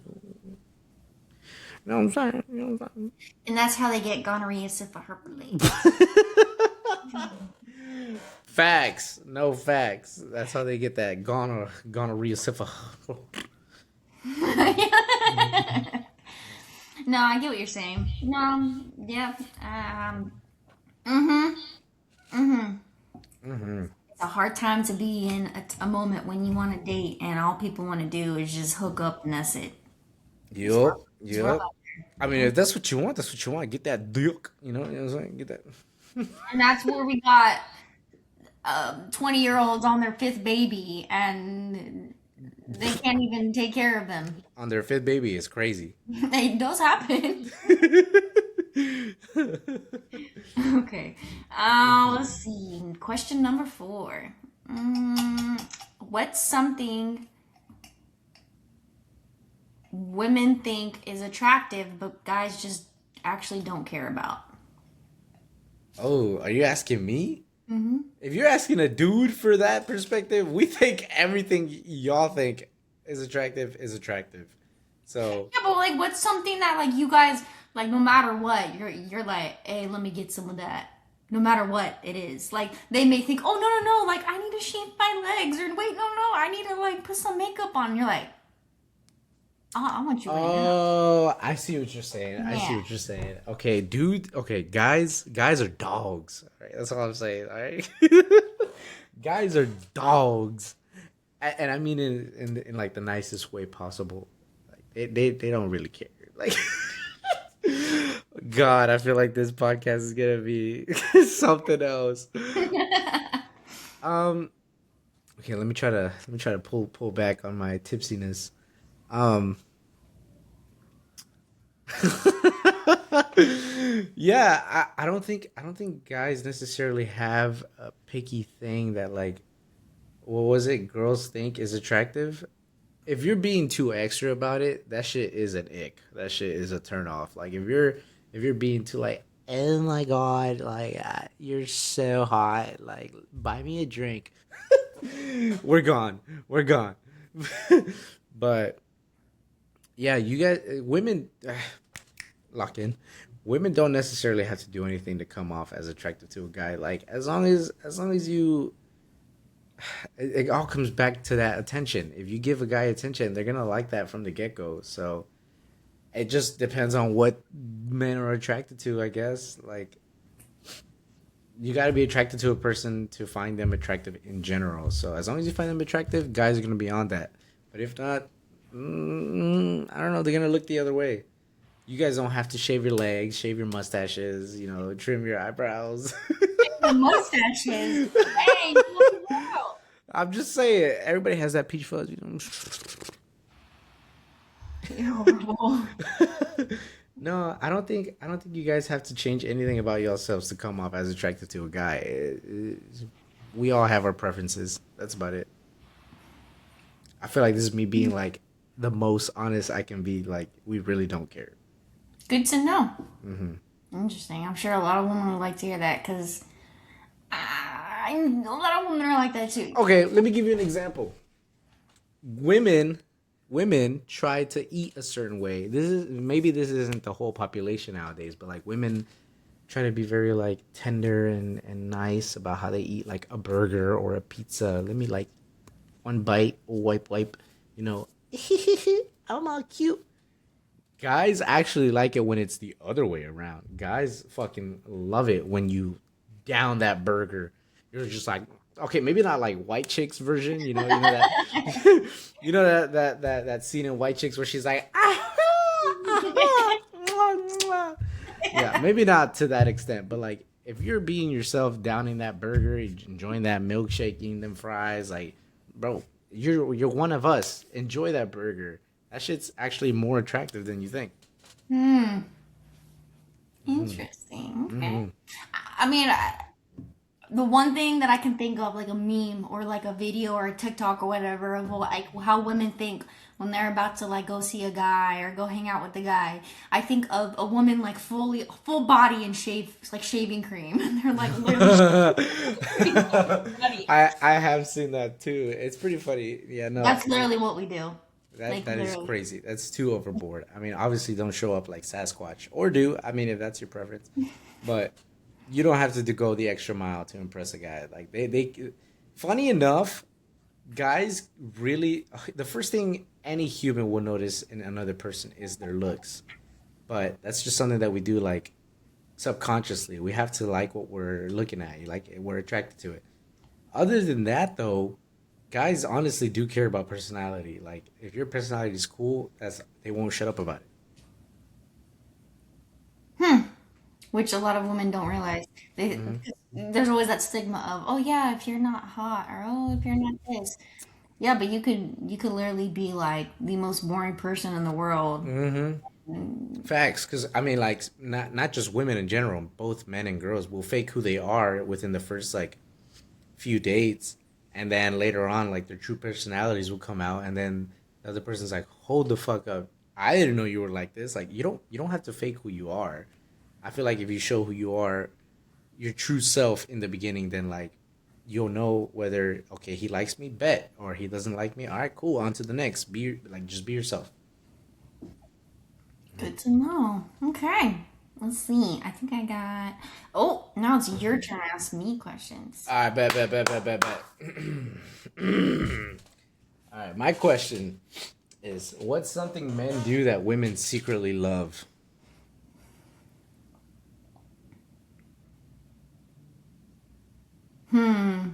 know what I'm saying? You know what I'm And that's how they get gonorrhea, syphilis, saying? Facts, no facts. That's how they get that gonorrhea syphilis. No, I get what you're saying. No, yeah. Mm-hmm. Mm-hmm. Mm-hmm. It's a hard time to be in a moment when you want to date and all people want to do is just hook up and that's it. It's rough. Yep, It's rough yep. out I mean, there. if that's what you want, that's what you want. Get that dick. You know what I'm saying? Get that And that's where we got 20-year-olds on their fifth baby and they can't even take care of them. on their fifth baby. It's crazy. It does happen. Okay. Let's see. Question number 4. What's something women think is attractive, but guys just actually don't care about? Oh, are you asking me? Mm-hmm. If you're asking a dude for that perspective, we think everything y'all think is attractive is attractive. So, Yeah, but like, what's something that like you guys like? No matter what, you're like, hey, let me get some of that. No matter what it is, like they may think, oh no, like I need to shave my legs, or wait, no, I need to like put some makeup on. You're like, oh, I want you right now. oh, I see what you're saying. I see Yeah. what you're saying. Okay, dude. Okay, guys are dogs. All right, that's all I'm saying. All right, guys are dogs, and I mean in like the nicest way possible. Like they don't really care. Like, God, I feel like this podcast is gonna be something else. Um. Okay, let me try to pull back on my tipsiness. Um. Yeah, I don't think guys necessarily have a picky thing that like what was it girls think is attractive. If you're being too extra about it, that shit is an ick. That shit is a turn off. Like if you're being too like oh my god, like you're so hot, like buy me a drink. We're gone. We're gone. But yeah, you guys women lock in. Women don't necessarily have to do anything to come off as attractive to a guy. Like as long as you it all comes back to that attention. If you give a guy attention, they're gonna like that from the get go. So It just depends on what men are attracted to, I guess. Like, you got to be attracted to a person to find them attractive in general. So as long as you find them attractive, guys are gonna be on that. But if not, I don't know. They're gonna look the other way. You guys don't have to shave your legs, shave your mustaches, trim your eyebrows. The mustaches. Hey, what the world? I'm just saying, everybody has that peach fuzz. Ew. No, I don't think you guys have to change anything about yourselves to come off as attractive to a guy. We all have our preferences. That's about it. I feel like this is me being like the most honest I can be. Like, we really don't care. Good to know. Interesting. I'm sure a lot of women would like to hear that because a lot of women are like that too. Okay, let me give you an example. Women women try to eat a certain way. This isn't the whole population nowadays, but like women try to be very like tender and nice about how they eat like a burger or a pizza. Let me like one bite, wipe, you know. I'm all cute. Guys actually like it when it's the other way around. Guys fucking love it when you down that burger. You're just like, okay, maybe not like White Chicks version, you know that, you know that scene in White Chicks where she's like, yeah, maybe not to that extent, but like if you're being yourself, downing that burger, enjoying that milkshake, eating them fries, like, bro, you're one of us. Enjoy that burger. That shit's actually more attractive than you think. Hmm. Interesting. Okay. I mean, the one thing that I can think of, like a meme or like a video or a TikTok or whatever, of like how women think when they're about to like go see a guy or go hang out with the guy. I think of a woman like full body and shave like shaving cream, and they're like literally shaving. I have seen that too. It's pretty funny. Yeah, no, That's literally what we do. that Like that is literally. crazy. That's too overboard. I mean, obviously, don't show up like Sasquatch or do. I mean, if that's your preference, but you don't have to go the extra mile to impress a guy. Like funny enough, guys really the first thing any human will notice in another person is their looks. But that's just something that we do like subconsciously. We have to like what we're looking at. Like we're attracted to it. Other than that, though, guys honestly do care about personality. Like if your personality is cool, that's they won't shut up about it. Hmm. Which a lot of women don't realize. There's always that stigma of, oh yeah, if you're not hot, or oh if you're not this. Yeah, but you could literally be like the most boring person in the world. Facts, because I mean, like not just women in general, both men and girls will fake who they are within the first like few dates, and then later on, like their true personalities will come out, and then the other person's like, "Hold the fuck up! I didn't know you were like this." Like you don't have to fake who you are. I feel like if you show who you are, your true self in the beginning, then like you'll know whether okay he likes me, bet, or he doesn't like me. All right, cool. On to the next. Just be yourself. Good to know. Okay. Let's see. I think I got. Oh, now it's your turn to ask me questions. All right, bet. All right, my question is, what's something men do that women secretly love? Hmm.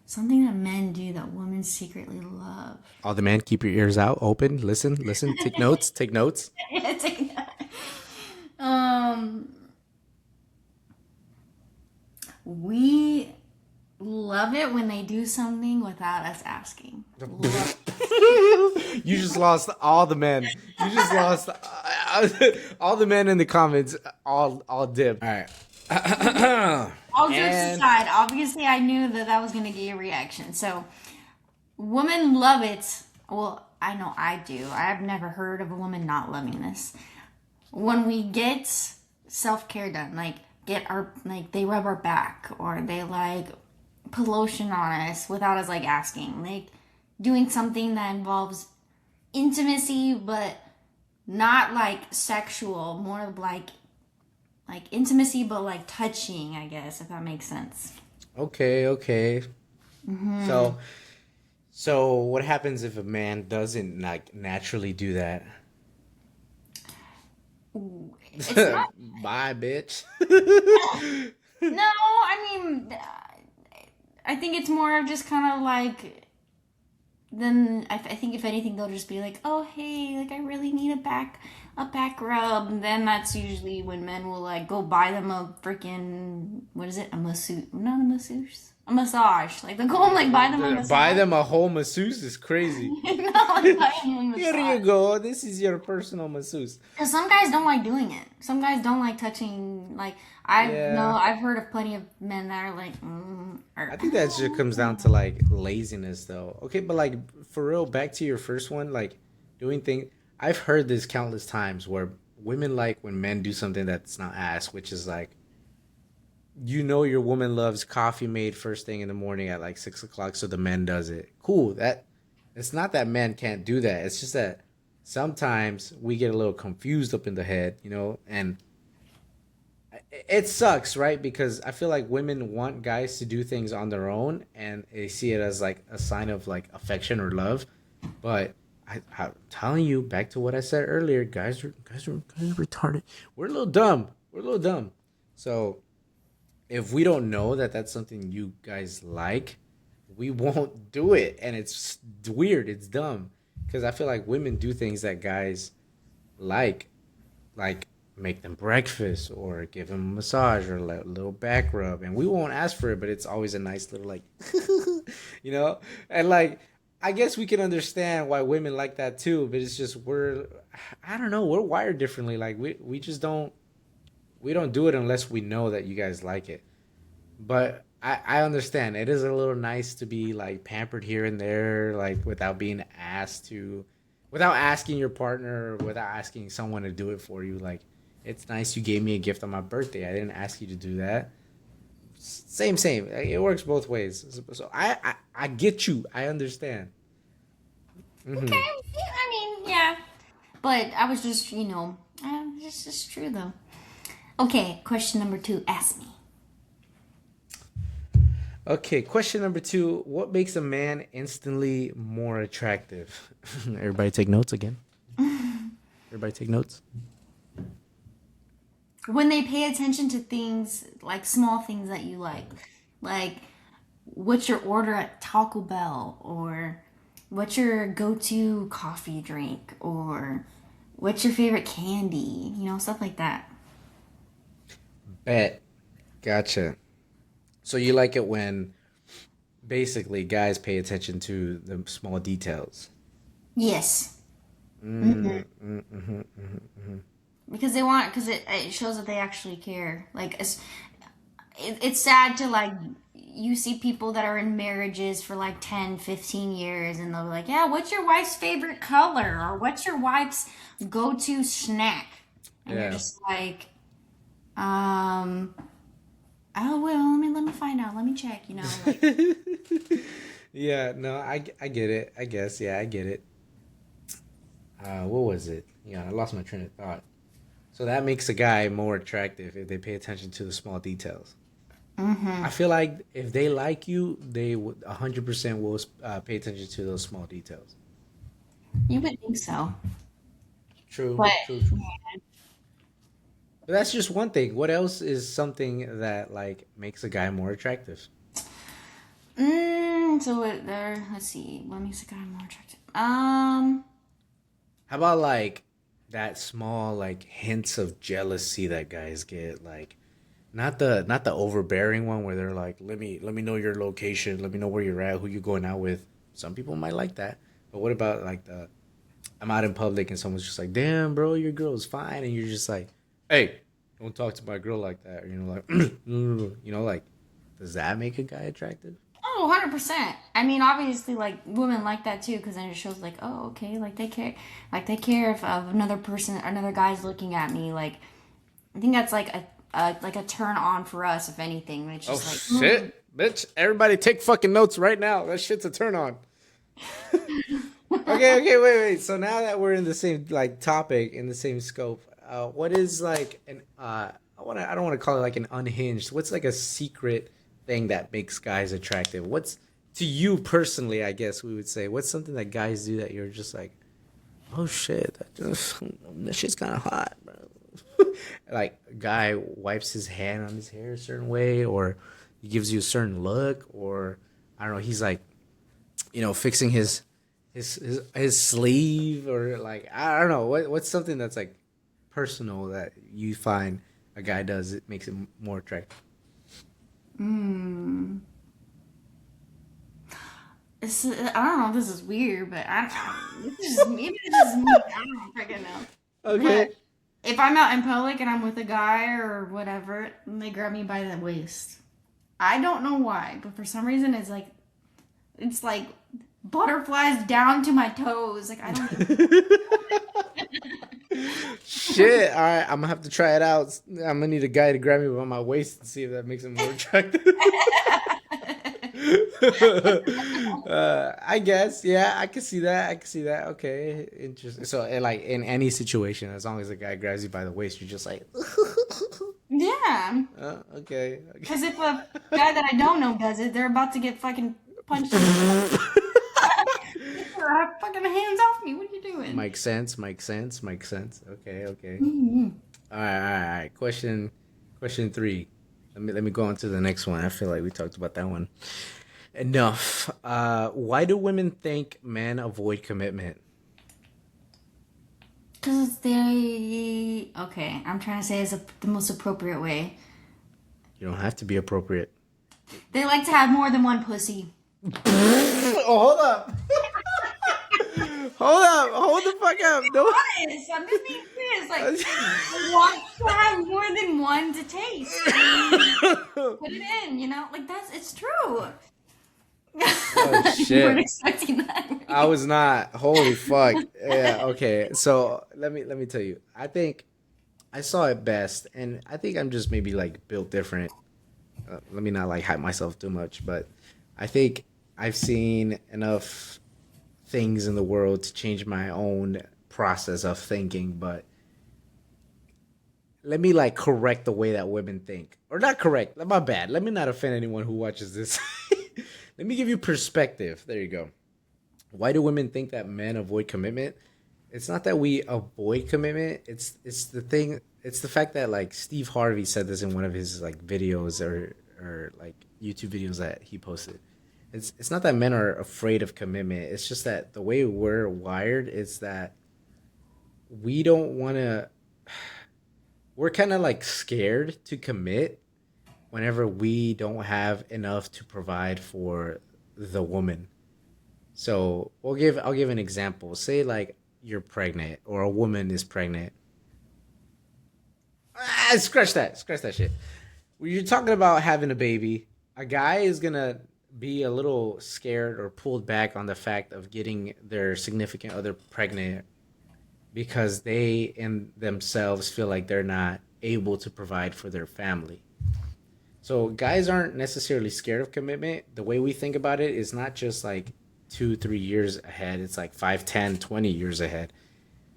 Something that men do that women secretly love. All the men, keep your ears out, open, listen, take notes, take notes. um, we love it when they do something without us asking. Love You just lost all the men. You just lost all the men in the comments. All dipped. All right. All jokes And aside, obviously I knew that that was going to get a reaction. So, women love it. Well, I know I do. I've never heard of a woman not loving this. When we get self care done, like they rub our back or they like put lotion on us without us like asking, like doing something that involves intimacy, but not like sexual, more of like intimacy, but like touching, I guess, if that makes sense. okay. So so what happens if a man doesn't like naturally do that? It's not. Bye, bitch. No, I mean, I think it's more of just kind of like. Then I think if anything, they'll just be like, "Oh, hey, like I really need a back rub." And then that's usually when men will like go buy them a freaking what is it? A masseuse? Not a masseuse. A massage. Like they'll go and like buy them a Buy massage. them a whole masseuse is crazy. No, like buy them a Here you massage. go. This is your personal masseuse. Because some guys don't like doing it. Some guys don't like touching. Like Yeah. I've heard of plenty of men that are like, I think that just comes down to like laziness though. Okay, but like for real, back to your first one, like doing things. I've heard this countless times where women like when men do something that's not asked, which is like your woman loves coffee made first thing in the morning at like 6 o'clock, so the man does it. Cool. That it's not that men can't do that. It's just that sometimes we get a little confused up in the head, and it sucks, right? Because I feel like women want guys to do things on their own, and they see it as like a sign of like affection or love. But I'm telling you, back to what I said earlier, guys are retarded. We're a little dumb. We're a little dumb. So if we don't know that that's something you guys like, we won't do it, and it's weird. It's dumb because I feel like women do things that guys like like make them breakfast or give them a massage or a little back rub, and we won't ask for it, but it's always a nice little like you know and like I guess we can understand why women like that too, but it's just I don't know, we're wired differently. Like we just don't do it unless we know that you guys like it. But I understand it is a little nice to be like pampered here and there, like without being asked to, without asking your partner, or without asking someone to do it for you. Like it's nice you gave me a gift on my birthday. I didn't ask you to do that. Same. Like, it works both ways. So I get you. I understand. okay. Hmm. Yeah, I mean, yeah. But I was just, this is true though. Okay, question number two. Ask me. Okay, question number two. What makes a man instantly more attractive? Everybody take notes again. Everybody take notes. When they pay attention to things like small things that you like what's your order at Taco Bell, or what's your go-to coffee drink, or what's your favorite candy, stuff like that. Bet. Gotcha. So you like it when basically guys pay attention to the small details. Yes. Mm, mm, mhm, mhm, mhm. Because it shows that they actually care. Like it's sad to like you see people that are in marriages for like 10, 15 years, and they'll be like, yeah, what's your wife's favorite color, or what's your wife's go-to snack, and you're Yeah. just like, um oh well, let me find out, let me check, like. Yeah, no, I get it. I guess, yeah, I get it. What was it? Yeah, I lost my train of thought. So that makes a guy more attractive if they pay attention to the small details. Mm-hmm. I feel like if they like you, they would 100% will pay attention to those small details. You would think so, True, but true. But that's just one thing. What else is something that like makes a guy more attractive? so there, let's see, what makes a guy more attractive. How about like that small like hints of jealousy that guys get, like not the overbearing one where they're like, let me know your location, let me know where you're at, who you're going out with. Some people might like that. But what about like the I'm out in public and someone's just like, "Damn, bro, your girl's fine," and you're just like, "Hey, don't talk to my girl like that." Or, like, like, does that make a guy attractive? Oh, 100%. I mean, obviously, like, women like that too, because then it shows, like, oh, okay, like, they care if another person, another guy's looking at me. Like, I think that's like a turn on for us, if anything. It's Oh just like, mm. shit, bitch! Everybody take fucking notes right now. That shit's a turn on. Okay, wait. So now that we're in the same like topic, in the same scope, what is like an I don't want to call it like an unhinged. What's like a secret thing that makes guys attractive? What's to you personally? I guess we would say, what's something that guys do that you're just like, oh shit, that shit's kind of hot, bro. like a guy wipes his hand on his hair a certain way, or he gives you a certain look, or I don't know, he's like, fixing his sleeve, or like I don't know what's something that's like personal that you find a guy does, it makes it more attractive. Hmm. I don't know if this is weird, but I don't know. Maybe this is me. I don't freaking know. But Okay. if I'm out in public and I'm with a guy or whatever, and they grab me by the waist, I don't know why, but for some reason it's like butterflies down to my toes. Like I don't even. Shit. All right, I'm gonna have to try it out. I'm gonna need a guy to grab me by my waist and see if that makes it more attractive. I guess, yeah, I can see that. I can see that. Okay, interesting. So, like in any situation, as long as a guy grabs you by the waist, you're just like, Yeah, okay. because if a guy that I don't know does it, they're about to get fucking punched in the face. Fucking hands off me! What are you doing? Makes sense. Makes sense. Makes sense. Okay. Okay. Mhm. All right. All right. All right. Question three. Let me go on to the next one. I feel like we talked about that one enough. Why do women think men avoid commitment? Because they. Okay, I'm trying to say it the most appropriate way. You don't have to be appropriate. They like to have more than one pussy. Oh, hold up. Hold up. Hold the fuck up. No. Honest, I'm just being serious. Like, they want to have more than one to taste. Put it in, Like, it's true. Oh You weren't shit. expecting that, I right? was not. Holy fuck. Yeah, okay. So let me tell you. I think I saw it best, and I think I'm just maybe like built different. Let me not like hype myself too much, but I think I've seen enough things in the world to change my own process of thinking, but let me like correct the way that women think. Or not correct, my bad. Let me not offend anyone who watches this. Let me give you perspective. There you go. Why do women think that men avoid commitment? It's not that we avoid commitment. It's the thing. It's the fact that like Steve Harvey said this in one of his like videos or like YouTube videos that he posted. It's not that men are afraid of commitment. It's just that the way we're wired is that we don't want to. We're kind of like scared to commit whenever we don't have enough to provide for the woman. So I'll give an example. Say like you're pregnant or a woman is pregnant. Scratch that shit. When you're talking about having a baby, a guy is gonna be a little scared or pulled back on the fact of getting their significant other pregnant because they in themselves feel like they're not able to provide for their family. So guys aren't necessarily scared of commitment. The way we think about it is not just like 2, 3 years ahead. It's like 5, 10, 20 years ahead.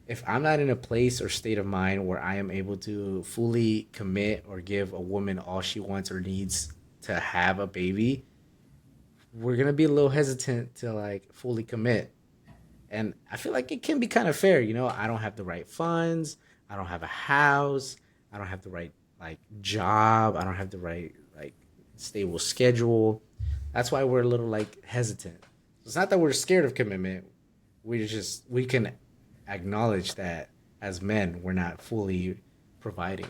If I'm not in a place or state of mind where I am able to fully commit or give a woman all she wants or needs to have a baby, we're gonna be a little hesitant to like fully commit. And I feel like it can be kind of fair. I don't have the right funds. I don't have a house. I don't have the right like job. I don't have the right like stable schedule. That's why we're a little like hesitant. It's not that we're scared of commitment. We can acknowledge that as men we're not fully providing.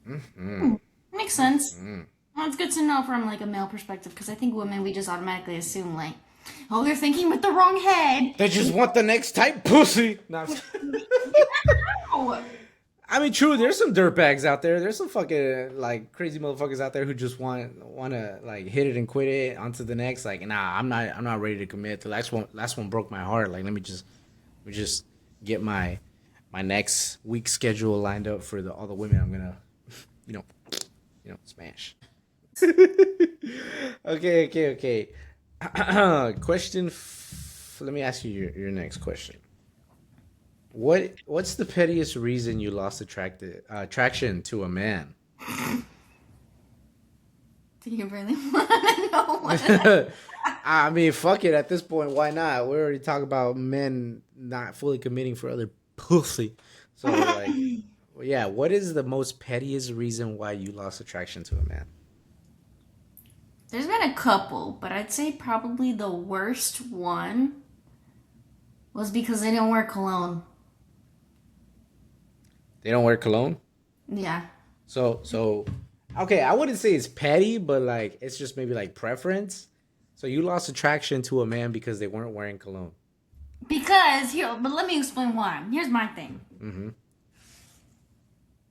Hmm, Mm-hmm. makes sense. Mm-hmm. Well, it's good to know from like a male perspective because I think women we just automatically assume like, oh, they're thinking with the wrong head. They just want the next type pussy. No, Oh, I mean, true. There's some dirtbags out there. There's some fucking like crazy motherfuckers out there who just want to like hit it and quit it onto the next. Like, nah, I'm not ready to commit. The last one broke my heart. Like, let me just get my next week schedule lined up for all the women I'm gonna, you know, smash. Okay, okay, okay. Let me ask you your next question. What's the pettiest reason you lost attraction to a man? do you really want to know what? I mean, fuck it. At this point, why not? We already talked about men not fully committing for other pussy. So like, well, yeah, what is the most pettiest reason why you lost attraction to a man? There's been a couple, but I'd say probably the worst one was because they didn't wear cologne. They don't wear cologne. Yeah. So okay, I wouldn't say it's petty, but like it's just maybe like preference. So you lost attraction to a man because they weren't wearing cologne. Because here, but let me explain why. Here's my thing. Mm-hmm.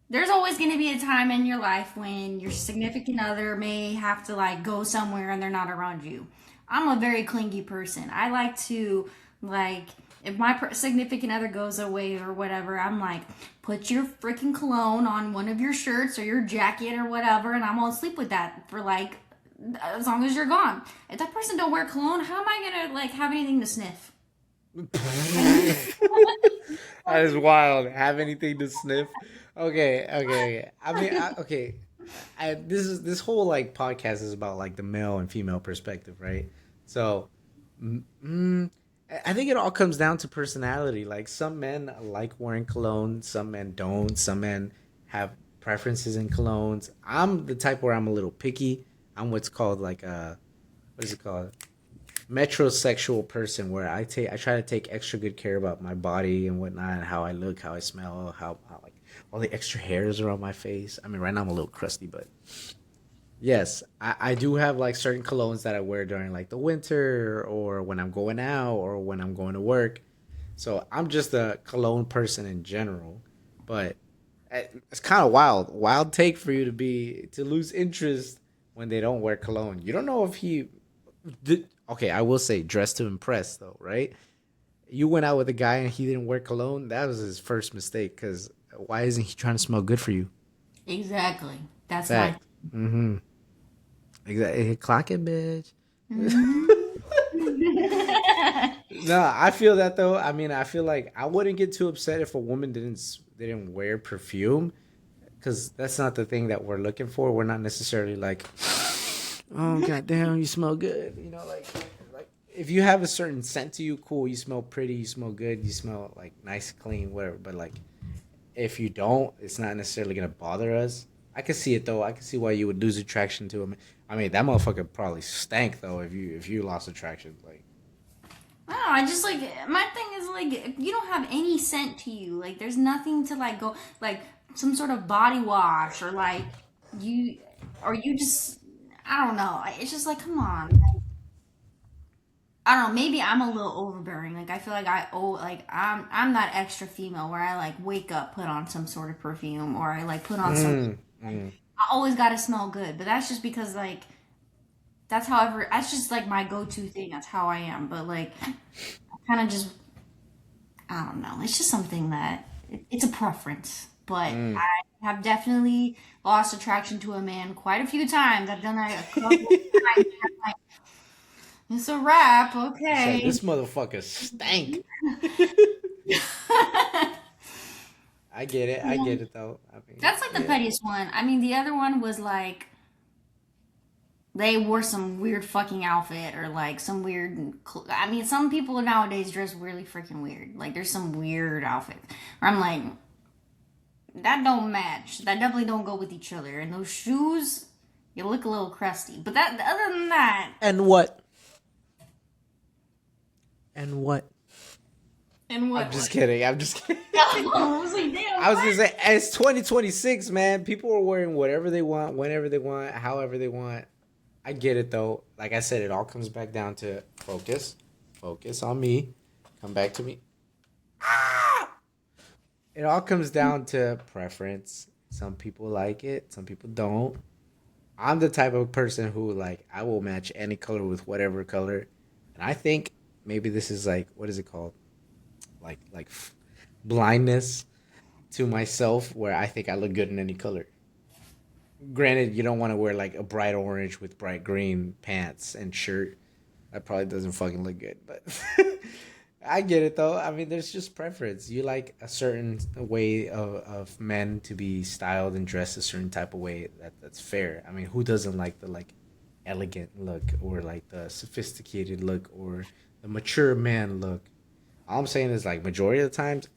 There's always going to be a time in your life when your significant other may have to like go somewhere and they're not around you. I'm a very clingy person. I like to like if my significant other goes away or whatever, I'm like, put your freaking cologne on one of your shirts or your jacket or whatever, and I'm gonna sleep with that for like as long as you're gone. If that person don't wear cologne, how am I gonna like have anything to sniff? That is wild. Have anything to sniff? Okay, okay, okay. I mean, okay. This whole like podcast is about like the male and female perspective, right? So, mm, I think it all comes down to personality. Like some men like wearing cologne, some men don't. Some men have preferences in colognes. I'm the type where I'm a little picky. I'm what's called like a what is it called? Metrosexual person where I try to take extra good care about my body and whatnot, how I look, how I smell, how like all the extra hairs are on my face. I mean, right now I'm a little crusty, but yes, I do have like certain colognes that I wear during like the winter or when I'm going out or when I'm going to work. So I'm just a cologne person in general, but it's kind of wild take for you to lose interest when they don't wear cologne. You don't know if he okay, I will say dress to impress though, right? You went out with a guy and he didn't wear cologne. That was his first mistake. Because why isn't he trying to smell good for you? Exactly. That's my. Fact. Mm-hmm. Exactly. Clock it, bitch. Mhm. No, I feel that though. I mean, I feel like I wouldn't get too upset if a woman didn't wear perfume, because that's not the thing that we're looking for. We're not necessarily like, oh goddamn, you smell good. You know, like if you have a certain scent to you, cool. You smell pretty. You smell good. You smell like nice, clean, whatever. But like if you don't, it's not necessarily gonna bother us. I can see it though. I can see why you would lose attraction to him. I mean, that motherfucker probably stank though if you lost attraction. Like, I don't know. I just like my thing is like if you don't have any scent to you, like there's nothing to like go like some sort of body wash or like you or you just I don't know. It's just like come on. I don't know. Maybe I'm a little overbearing. Like I feel like I'm that extra female where I like wake up, put on some sort of perfume, or I like put on some. mm, mm. I always gotta smell good, but that's just because like that's just like my go-to thing. That's how I am. But like I kind of just I don't know. It's just something that it's a preference. But Mm. I have definitely lost attraction to a man quite a few times. I've done that a couple of times. I'm like, it's a wrap, Said okay. this motherfucker stank. I get it. I Yeah. get it though. I mean, That's like the yeah. pettiest one. I mean, the other one was like they wore some weird fucking outfit or like some weird. I mean, some people nowadays dress really freaking weird. Like, there's some weird outfits where I'm like, that don't match. That definitely don't go with each other. And those shoes, you look a little crusty. But that, other than that, And what? And what? and I'm what? just kidding. I'm just kidding. I was like, damn, I was gonna what? say it's 2026, man. People are wearing whatever they want, whenever they want, however they want. I get it though. Like I said, it all comes back down to focus. Focus on me. Come back to me. It all comes down to preference. Some people like it, some people don't. I'm the type of person who like I will match any color with whatever color. And I think maybe this is like what is it called? Blindness to myself where I think I look good in any color. Granted, you don't want to wear like a bright orange with bright green pants and shirt. That probably doesn't fucking look good, but I get it though. I mean, there's just preference. You like a certain way of men to be styled and dressed a certain type of way that's fair. I mean, who doesn't like the like elegant look or like the sophisticated look or the mature man look? All I'm saying is like majority of the times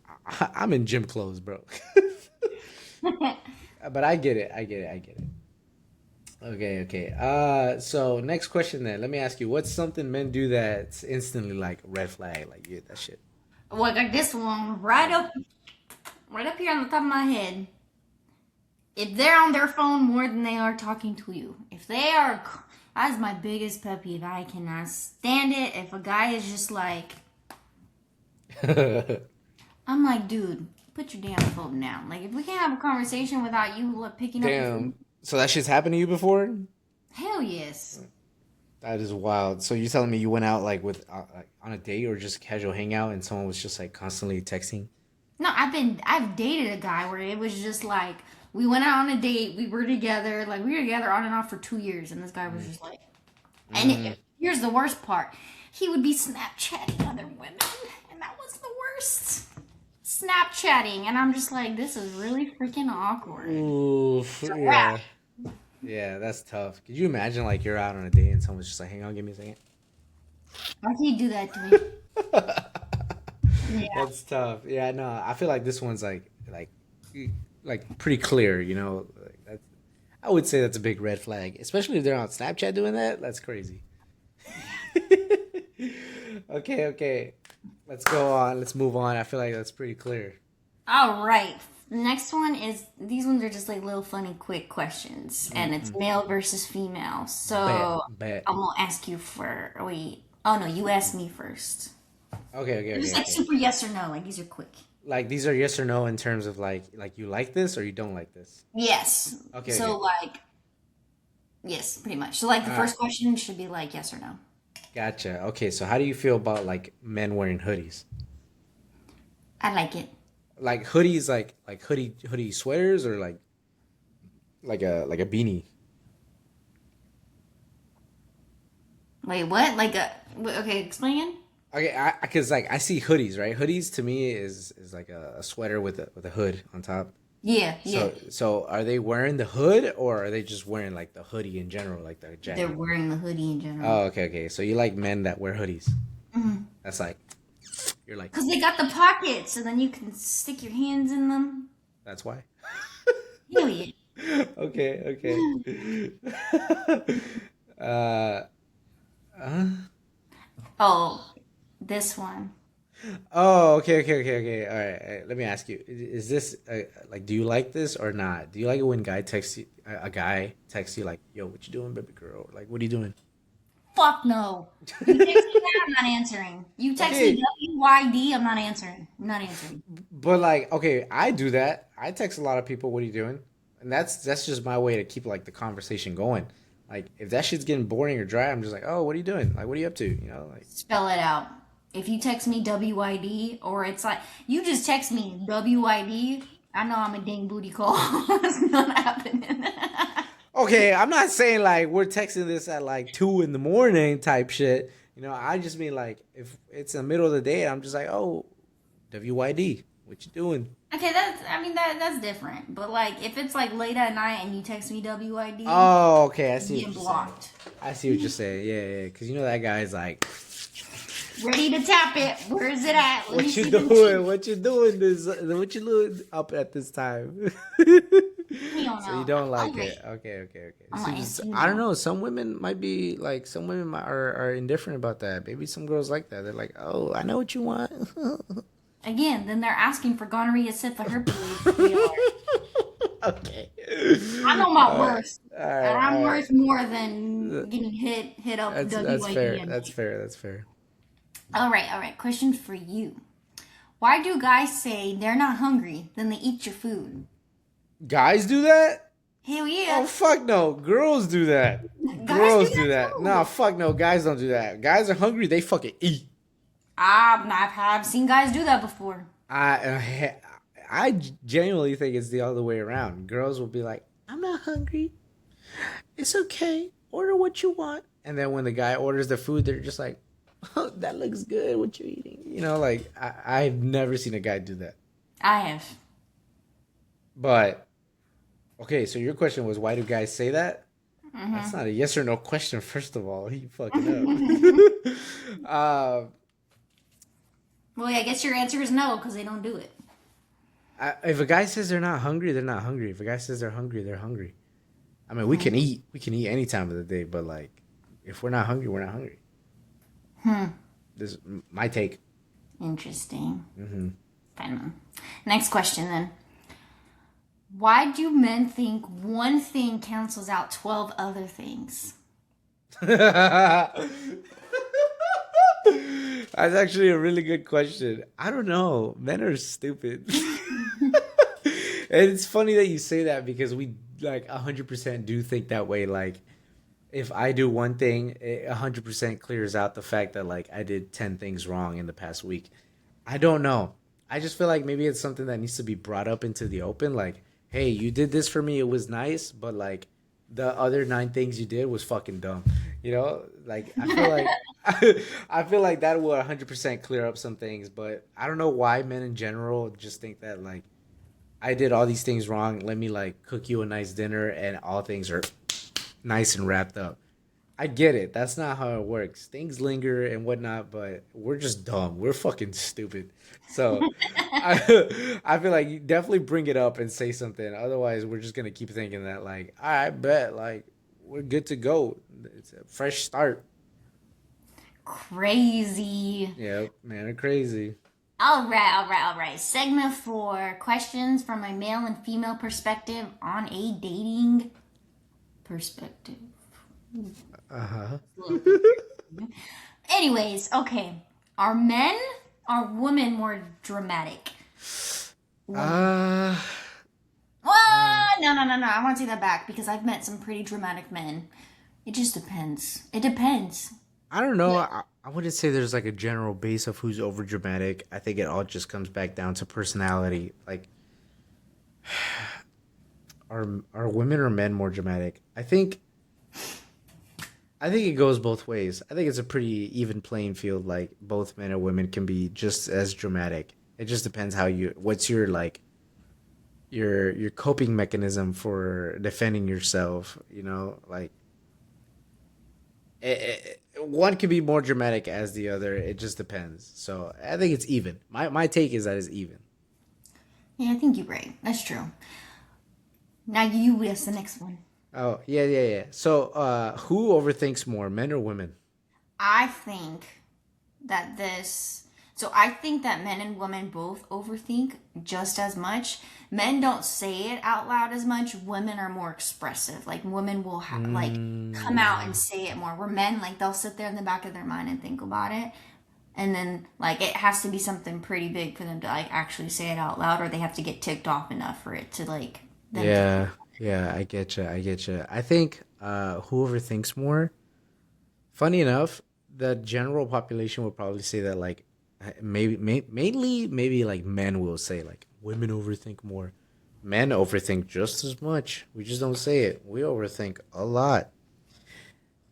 I'm in gym clothes, bro. But I get it. I get it. I get it. Okay, okay. So next question then. Let me ask you, what's something men do that's instantly like red flag? Like you that shit. Well, I got this one right up here on the top of my head. If they're on their phone more than they are talking to you, if they are, that's my biggest pet peeve. I cannot stand it. If a guy is just like, I'm like, dude, put your damn phone down. Like, if we can't have a conversation without you picking up your phone, Damn. So that shit's happened to you before? hell yes. That is wild. So you're telling me you went out like with like, on a date or just casual hangout and someone was just like constantly texting? No, I've dated a guy where it was just like we went out on a date, we were together, like we were together on and off for 2 years, and this guy was just like, and here's the worst part, he would be Snapchatting other women, and that was the worst. Snapchatting, and I'm just like, this is really freaking awkward. Oof, yeah. Yeah, that's tough. Could you imagine like you're out on a date and someone's just like, hang on, give me a second? Why can't you do that to me? Yeah. That's tough. Yeah, no, I feel like this one's like pretty clear, you know. Like that's, I would say that's a big red flag, especially if they're on Snapchat doing that. That's crazy. Okay, okay. Let's go on. Let's move on. I feel like that's pretty clear. All right. Next one is these ones are just like little funny quick questions, and it's male versus female. Bet, So bet. I'm gonna ask you for wait. Oh no, you asked me first. Okay, okay, Just okay, like okay. super yes or no. Like these are quick. Like these are yes or no in terms of like you like this or you don't like this. Yes. Okay, So okay. like yes, pretty much. So like the All right. first question should be like yes or no. Gotcha. Okay, so how do you feel about like men wearing hoodies? I like it. Like hoodies, like hoodie sweaters, or like a beanie. Wait, what? Okay, explain. Okay, because like I see hoodies, right? Hoodies to me is like a sweater with a hood on top. Yeah, yeah. So are they wearing the hood or are they just wearing like the hoodie in general, like the They're jacket? wearing the hoodie in general. Oh, okay, okay. So you like men that wear hoodies? That's like you're like Cause they got the pockets, so then you can stick your hands in them. that's why. Hell yeah. Okay, okay. uh, uh, Oh, this one. oh, okay, okay, okay, okay. All right, let me ask you: is this like, do you like this or not? Do you like it when guy texts you, a guy texts you like, "Yo, what you doing, baby girl? Like, what are you doing?" Fuck no. You text me that, I'm not answering. You text me Okay, WYD, I'm not answering. I'm not answering. but like, okay, I do that. I text a lot of people, "What are you doing?" And that's just my way to keep like the conversation going. Like, if that shit's getting boring or dry, I'm just like, "Oh, what are you doing? Like, what are you up to?" You know, like. Spell it out. If you text me WYD, or it's like, you just text me WYD, I know I'm a ding booty call. That's not happening. Okay, I'm not saying like we're texting this at like 2 in the morning type shit. You know, I just mean like if it's in the middle of the day, I'm just like, oh, WYD, what you doing? Okay, that's different. But like, if it's like late at night and you text me WYD, Oh, okay, I you see what get you're saying. blocked. I see what you're saying. Yeah, yeah, because you know that guy's like, Ready to tap it. Where is it at? Let me what you see them doing? cheeks. What you doing? What you doing up at this time? You don't So you know. don't I'll like wait. it? Okay, okay, okay. I'm So gonna just, answer you I don't now. know. Some women might be like, some women are indifferent about that. Maybe some girls like that. They're like, oh, I know what you want. Again, then they're asking for gonorrhea, syphilis, herpes. We are. Okay. I know my All right. worth, All and right. I'm All worth more right. than getting hit up That's WYD fair. and That's fair. That's fair. all right. Question for you. Why do guys say they're not hungry, then they eat your food? Guys do that? Hell Oh yeah. fuck no. Girls do that. Guys do Girls do that that. Nah, too. fuck no. Guys don't do that. Guys are hungry. They fucking eat. I've seen guys do that before. I genuinely think it's the other way around. Girls will be like, "I'm not hungry. It's okay. Order what you want." And then when the guy orders the food, they're just like, "Oh, that looks good. What you eating?" You know, like I've never seen a guy do that. I have. But okay, so your question was, why do guys say that? That's not a yes or no question. First of all, you fucking up. Well, yeah, I guess your answer is no because they don't do it. If a guy says they're not hungry, they're not hungry. If a guy says they're hungry, they're hungry. I mean, we can Hmm. eat. We can eat any time of the day, but like, if we're not hungry, we're not hungry. Hmm. This is my take. Interesting. Hmm. Fine. Next question then. Why do men think one thing cancels out 12 other things? That's actually a really good question. I don't know. Men are stupid. And it's funny that you say that because we like 100% do think that way. Like, if I do one thing, it 100% clears out the fact that like I did 10 things wrong in the past week. I don't know. I just feel like maybe it's something that needs to be brought up into the open. Like, hey, you did this for me. It was nice, but like the other nine things you did was fucking dumb. You know, like I feel like I feel like that will 100% clear up some things. But I don't know why men in general just think that like I did all these things wrong. Let me like cook you a nice dinner, and all things are nice and wrapped up. I get it. That's not how it works. Things linger and whatnot, but we're just dumb. We're fucking stupid. So I feel like you definitely bring it up and say something. Otherwise, we're just gonna keep thinking that like, I bet like we're good to go. It's a fresh start. Crazy. Yeah, man, are crazy. All right. Segment 4, questions from a male and female perspective on a dating perspective. Uh huh. Anyways, okay. Are men or women more dramatic? Women. uh, No. I want to take that back because I've met some pretty dramatic men. It just depends. It depends. I don't know. I wouldn't say there's like a general base of who's over dramatic. I think it all just comes back down to personality. Like, are women or men more dramatic? I think it goes both ways. I think it's a pretty even playing field. Like both men and women can be just as dramatic. It just depends how you. What's your like your coping mechanism for defending yourself? You know, like one can be more dramatic as the other. It just depends. So I think it's even. My take is that it's even. Yeah, I think you're right. That's true. Now you ask the next one. Oh yeah. So who overthinks more, men or women? I think that this. So I think that men and women both overthink just as much. Men don't say it out loud as much. Women are more expressive. Like women will like come out and Mm, say it more. Where men like they'll sit there in the back of their mind and think about it, and then like it has to be something pretty big for them to like actually say it out loud, or they have to get ticked off enough for it to like them to. yeah. I get you. I get you. I think who overthinks more. Funny enough, the general population would probably say that like mainly maybe like men will say like women overthink more. Men overthink just as much. We just don't say it. We overthink a lot.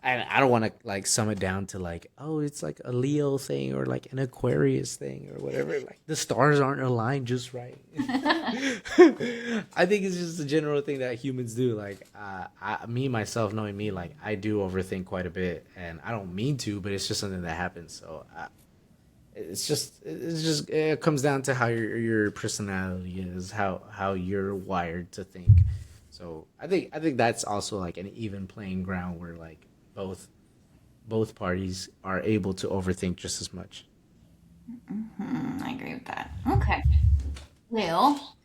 I don't want to like sum it down to like, oh, it's like a Leo thing or like an Aquarius thing or whatever. Like the stars aren't aligned just right. I think it's just a general thing that humans do. Like me myself, knowing me, like I do overthink quite a bit, and I don't mean to, but it's just something that happens. So it comes down to how your personality is, how you're wired to think. So I think that's also like an even playing ground where like both both parties are able to overthink just as much. I agree with that. Okay. Well,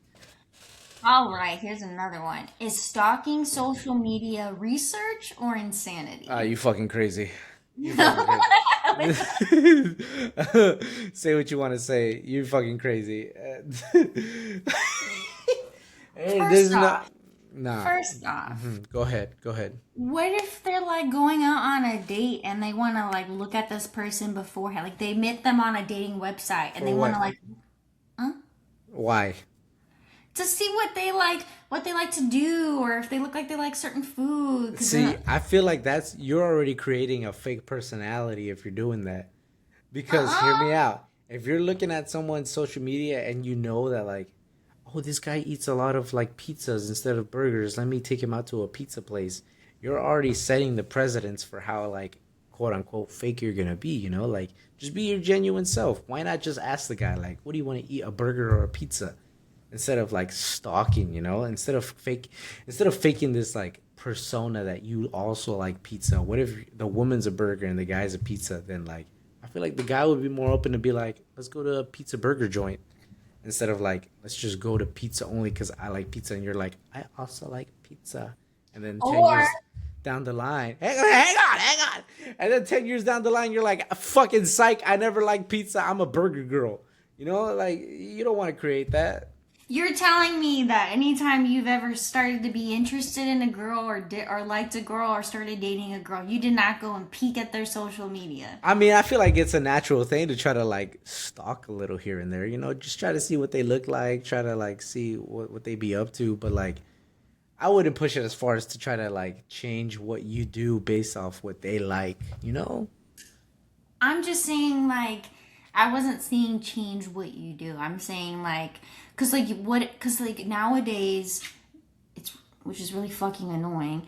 all right. Here's another one. Is stalking social media research or insanity? You fucking crazy. You fucking crazy. Say what you want to say. You fucking crazy. Hey, First there's off, not. Nah. first off, Go ahead. Go ahead. what if they're like going out on a date and they want to like look at this person beforehand? Like they met them on a dating website and For they want to what? like, huh? Why? To see what they like to do, or if they look like they like certain food. Because See, I feel like that's you're already creating a fake personality if you're doing that. Because hear uh-uh. me out. If you're looking at someone's social media and you know that like, oh, this guy eats a lot of like pizzas instead of burgers, let me take him out to a pizza place. You're already setting the precedence for how like quote unquote fake you're gonna be, you know? Like just be your genuine self. Why not just ask the guy like, what do you want to eat, a burger or a pizza? instead of like stalking, instead of faking this like persona that you also like pizza. What if the woman's a burger and the guy's a pizza? Then like I feel like the guy would be more open to be like, let's go to a pizza burger joint instead of like let's just go to pizza only because I like pizza and you're like I also like pizza, and then 10 years Or down the line, hang on, and then 10 years down the line you're like fucking psych, I never liked pizza, I'm a burger girl. Like you don't want to create that. you're telling me that anytime you've ever started to be interested in a girl or liked a girl or started dating a girl, you did not go and peek at their social media. I mean, I feel like it's a natural thing to try to like stalk a little here and there, just try to see what they look like, try to like see what they be up to. But like, I wouldn't push it as far as to try to like change what you do based off what they like. I'm just saying, like, I wasn't saying change what you do. I'm saying, like, because, like, nowadays, it's, which is really fucking annoying.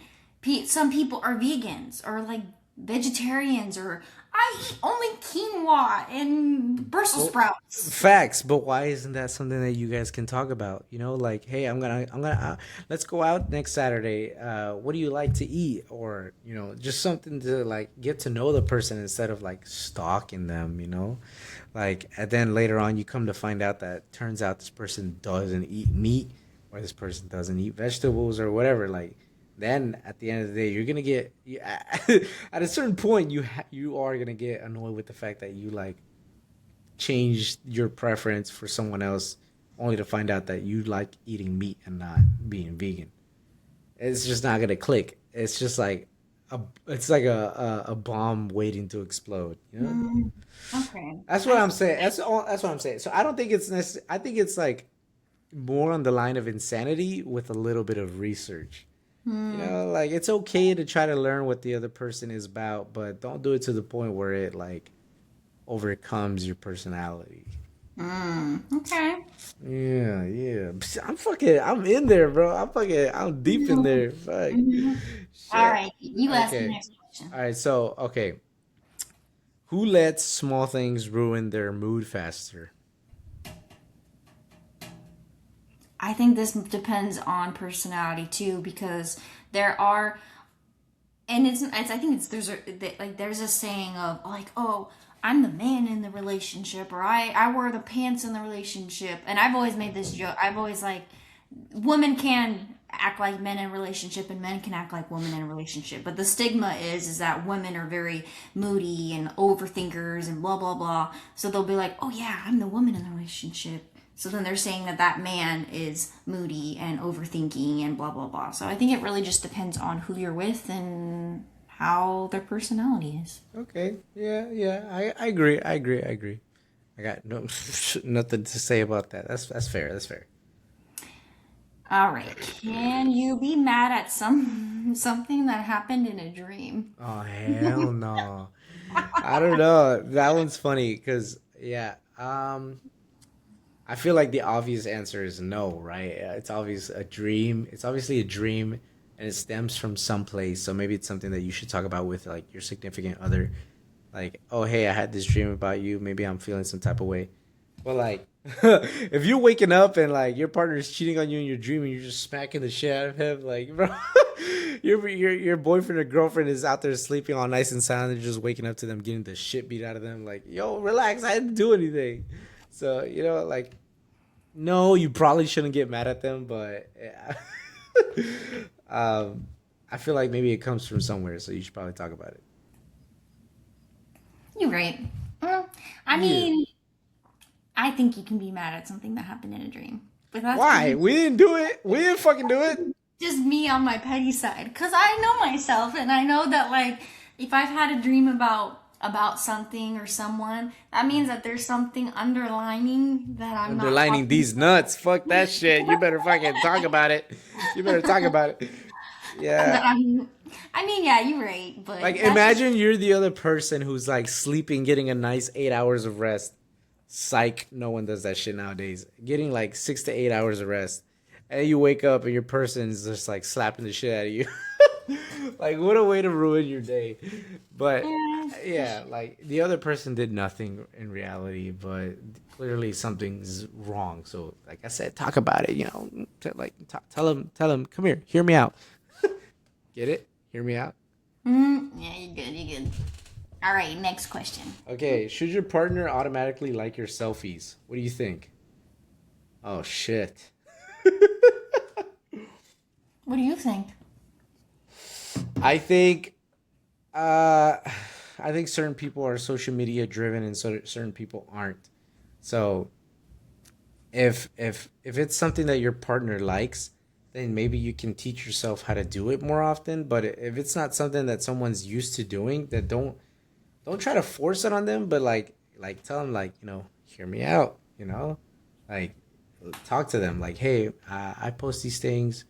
Some people are vegans or, like, vegetarians or I eat only quinoa and Brussels Well, sprouts. facts, but why isn't that something that you guys can talk about? Like, hey, let's go out next Saturday. What do you like to eat? Or, just something to like get to know the person instead of like stalking them. Like, and then later on, you come to find out that turns out this person doesn't eat meat or this person doesn't eat vegetables or whatever. Like, then at the end of the day, you're gonna get at a certain point you are gonna get annoyed with the fact that you like change your preference for someone else only to find out that you like eating meat and not being vegan. It's just not gonna click. It's just like it's like a bomb waiting to explode. Mm, okay. That's what I'm saying. That's what I'm saying. So I don't think it's necessary. I think it's like more on the line of insanity with a little bit of research. Hmm. Like it's okay to try to learn what the other person is about, but don't do it to the point where it like overcomes your personality. Okay. Yeah, yeah. I'm in there, bro. I'm deep in Mhm. there. Fuck. Mhm. All Shit. right. You ask the Okay. next question. All right. So, okay. Who lets small things ruin their mood faster? I think this depends on personality too, because there are, and it's I think it's there's a saying of like, oh, I'm the man in the relationship, or I wear the pants in the relationship, and I've always made this joke. I've always like, women can act like men in a relationship and men can act like women in a relationship, but the stigma is that women are very moody and overthinkers and blah blah blah, so they'll be like, oh yeah, I'm the woman in the relationship, so then they're saying that that man is moody and overthinking and blah blah blah. So I think it really just depends on who you're with and how their personality is. Okay. Yeah, yeah. I agree. I agree. I agree. I got no nothing to say about that. That's fair. That's fair. All right, can you be mad at something that happened in a dream? Oh hell no. I don't know. That one's funny because yeah. I feel like the obvious answer is no, right? It's obvious a dream. It's obviously a dream, and it stems from someplace. So maybe it's something that you should talk about with like your significant other. Like, oh hey, I had this dream about you. Maybe I'm feeling some type of way. But like, if you're waking up and like your partner is cheating on you in your dream and you're just smacking the shit out of him, like, bro, your boyfriend or girlfriend is out there sleeping all nice and sound, and you're just waking up to them getting the shit beat out of them. Like, yo, relax, I didn't do anything. So like, no, you probably shouldn't get mad at them, but yeah. um, I feel like maybe it comes from somewhere, so you should probably talk about it. You're right. Well, I Yeah. mean, I think you can be mad at something that happened in a dream, but that's Why? We didn't do it. We didn't fucking do it. just me on my petty side. Cause I know myself, and I know that like if I've had a dream about something or someone, that means that there's something underlining that I'm not Underlining talking these nuts. Fuck that shit. You better fucking talk about it. You better talk about it. that Yeah. I'm. I mean, yeah, you're right, Like but that's just imagine you're the other person who's like sleeping, getting a nice 8 hours of rest. Psych, no one does that shit nowadays. Getting like 6 to 8 hours of rest. And you wake up and your person's just like slapping the shit out of you. Like what a way to ruin your day. But Yeah, like the other person did nothing in reality, but clearly something's wrong. So, like I said, talk about it. Tell them, come here, hear me out. Get it? Hear me out. Yeah, you're good. You're good. All right, next question. Okay, should your partner automatically like your selfies? What do you think? Oh shit. What do you think? I think uh I think certain people are social media driven and certain people aren't. So, if it's something that your partner likes, then maybe you can teach yourself how to do it more often, but if it's not something that someone's used to doing, then don't try to force it on them, but like tell them like, hear me out, like talk to them like, hey, I post these things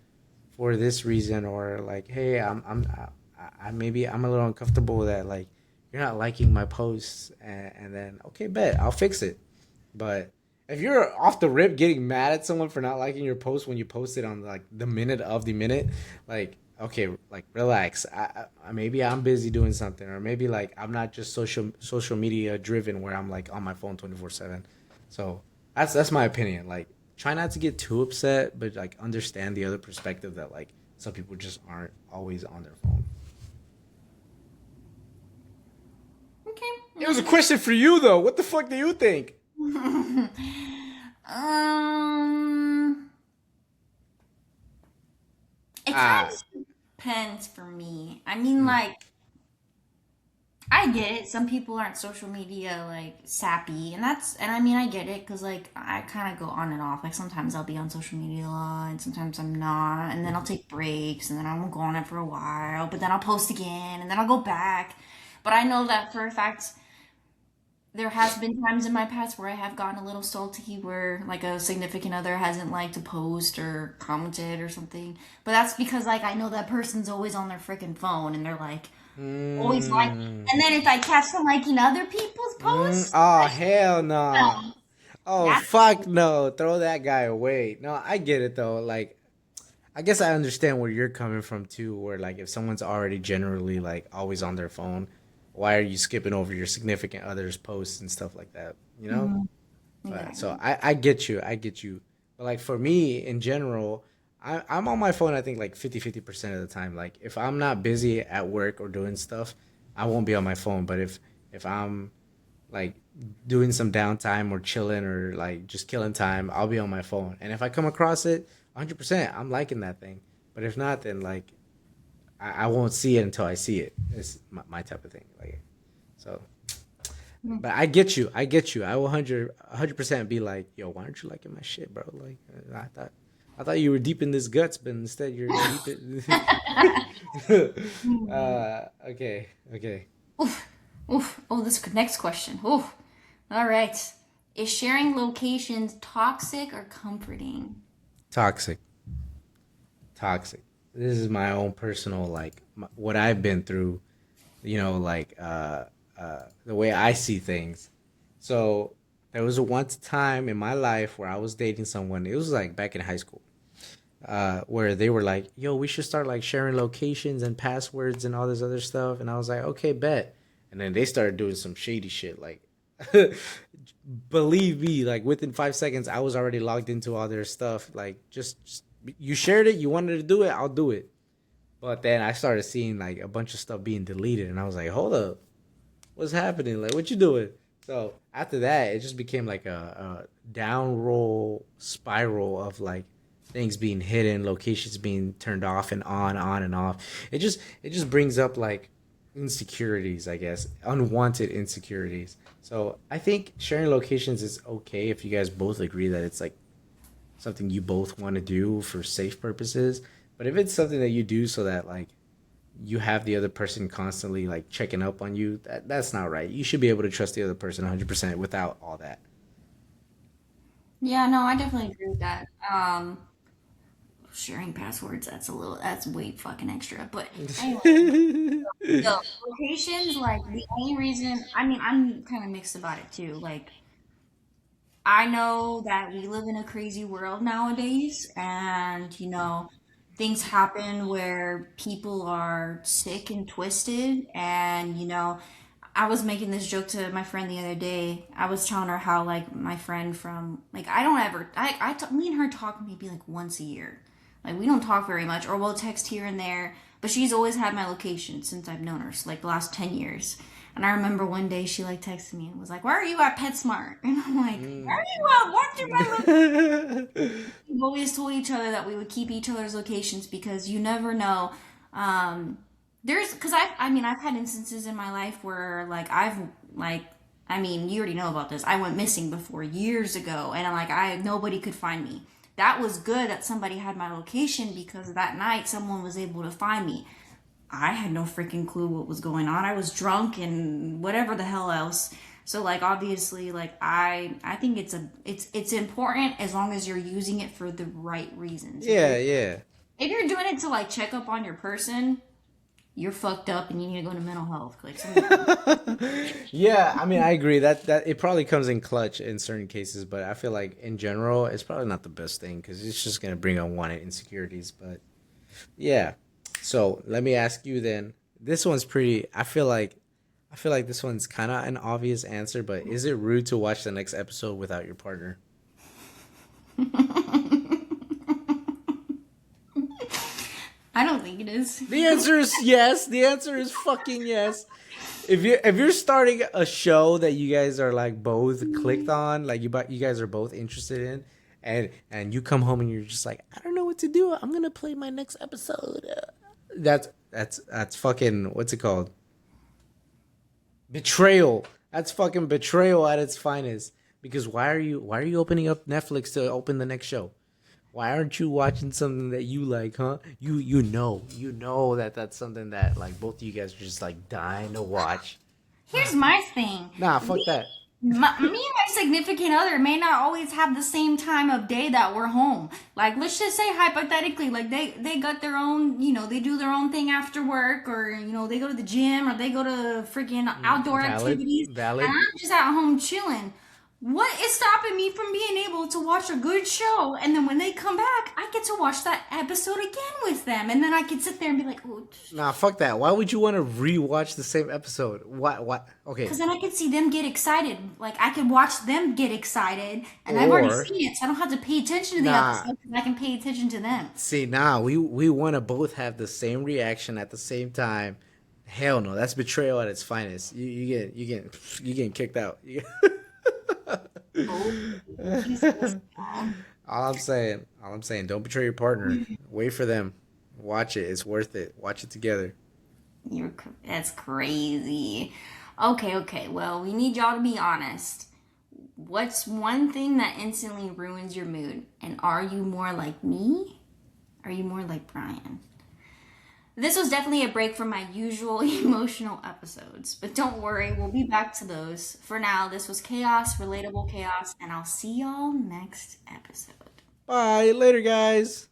for this reason, or like, hey, I maybe I'm a little uncomfortable that like you're not liking my posts, and then okay, bet I'll fix it. But if you're off the rip getting mad at someone for not liking your post when you post it on like the minute of the minute, like okay, like relax. Maybe I'm busy doing something, or maybe like I'm not just social media driven where I'm like on my phone 24/7. So that's my opinion. Like try not to get too upset, but like understand the other perspective that like some people just aren't always on their phone. It was a Okay. question for you though. What the fuck do you think? um, it kind Ah, of depends for me. I mean, mm, like, I get it. Some people aren't social media like sappy, and I mean, I get it because like I kind of go on and off. Like sometimes I'll be on social media a lot, and sometimes I'm not, and then I'll take breaks, and then I won't go on it for a while, but then I'll post again, and then I'll go back. But I know that for a fact, there has been times in my past where I have gotten a little salty, where like a significant other hasn't liked a post or commented or something. But that's because like I know that person's always on their freaking phone, and they're like always like. mm, And then if I catch them liking other people's posts, oh hell no. um, Oh that's fuck no. Throw that guy away. No, I get it though. Like I guess I understand where you're coming from too, where like if someone's already generally like always on their phone, why are you skipping over your significant other's posts and stuff like that? You know? Mhm, But so exactly. I get you. I get you. But like for me in general, I'm on my phone I think like 50% of the time. Like if I'm not busy at work or doing stuff, I won't be on my phone. But if I'm like doing some downtime or chilling or like just killing time, I'll be on my phone. And if I come across it, 100%, I'm liking that thing. But if not, then like I won't see it until I see it. It's my type of thing. Like so. Mhm. But I get you. I get you. I will 100% be like, yo, why aren't you liking my shit, bro? Like I thought you were deep in this guts, but instead you're deep in. Okay, okay. Oof, oof. Oh, this next question. Oof. All right. Is sharing locations toxic or comforting? Toxic, toxic. This is my own personal like what I've been through. Like the way I see things. So there was a once time in my life where I was dating someone. It was like back in high school, where they were like, "Yo, we should start like sharing locations and passwords and all this other stuff." And I was like, "Okay, bet." And then they started doing some shady shit. Like, believe me, like within 5 seconds, I was already logged into all their stuff. Like, just you shared it, you wanted to do it, I'll do it. But then I started seeing like a bunch of stuff being deleted, and I was like, "Hold up, what's happening? Like, what you doing?" So after that, it just became like a down roll spiral of like things being hidden, locations being turned off and on and off. It just brings up like insecurities, I guess, unwanted insecurities. So I think sharing locations is okay if you guys both agree that it's like something you both want to do for safe purposes. But if it's something that you do so that like you have the other person constantly like checking up on you, that's not right. You should be able to trust the other person 100% without all that. Yeah, no, I definitely agree with that. Sharing passwords, that's way fucking extra. But anyway, the locations, like the only reason, I mean, I'm kind of mixed about it too. Like, I know that we live in a crazy world nowadays, and things happen where people are sick and twisted, and I was making this joke to my friend the other day. I was telling her how like my friend from like I don't ever me and her talk maybe like once a year. Like we don't talk very much, or we'll text here and there. But she's always had my location since I've known her, so like the last 10 years. And I remember one day she like texted me and was like, "Why are you at PetSmart?" And I'm like, "Why are you at? What's your my location?" We've always told each other that we would keep each other's locations because you never know. Um, because I mean, I've had instances in my life where like like, I mean, you already know about this. I went missing before years ago, and like nobody could find me. That was good that somebody had my location because that night someone was able to find me. I had no freaking clue what was going on. I was drunk and whatever the hell else. So like obviously like I think it's important as long as you're using it for the right reasons. Yeah, yeah. If you're doing it to like check up on your person, you're fucked up and you need to go to mental health. Like something. Yeah, I mean, I agree that it probably comes in clutch in certain cases, but I feel like in general, it's probably not the best thing because it's just gonna bring unwanted insecurities. But yeah, so let me ask you then. This one's pretty. I feel like this one's kind of an obvious answer, but is it rude to watch the next episode without your partner? I don't think it is. The answer is yes. The answer is fucking yes. If you're starting a show that you guys are like both clicked on, like you guys are both interested in, and you come home and you're just like, I don't know what to do. I'm gonna play my next episode. That's fucking what's it called? Betrayal. That's fucking betrayal at its finest. Because why are you opening up Netflix to open the next show? Why aren't you watching something that you like, huh? You know that that's something that like both of you guys are just like dying to watch. Here's my thing. Nah, fuck that. Me and my significant other may not always have the same time of day that we're home. Like, let's just say hypothetically, like they got their own, they do their own thing after work, or they go to the gym, or they go to freaking outdoor Valid, activities, and valid. I'm just at home chilling. What is stopping me from being able to watch a good show, and then when they come back, I get to watch that episode again with them, and then I can sit there and be like, oh, Nah, fuck that. Why would you want to rewatch the same episode? What? Okay. because then I could see them get excited. Like I could watch them get excited, and I've already Or seen it, so I don't have to pay attention to the nah. episode because I can pay attention to them. See, nah. We want to both have the same reaction at the same time. Hell no. That's betrayal at its finest. You getting kicked out. Oh, Jesus. All I'm saying, don't betray your partner. Wait for them. Watch it. It's worth it. Watch it together. That's crazy. Okay, okay. Well, we need y'all to be honest. What's one thing that instantly ruins your mood? And are you more like me? Are you more like Brian? This was definitely a break from my usual emotional episodes, but don't worry, we'll be back to those. For now, this was chaos, relatable chaos, and I'll see y'all next episode. Bye. Later, guys.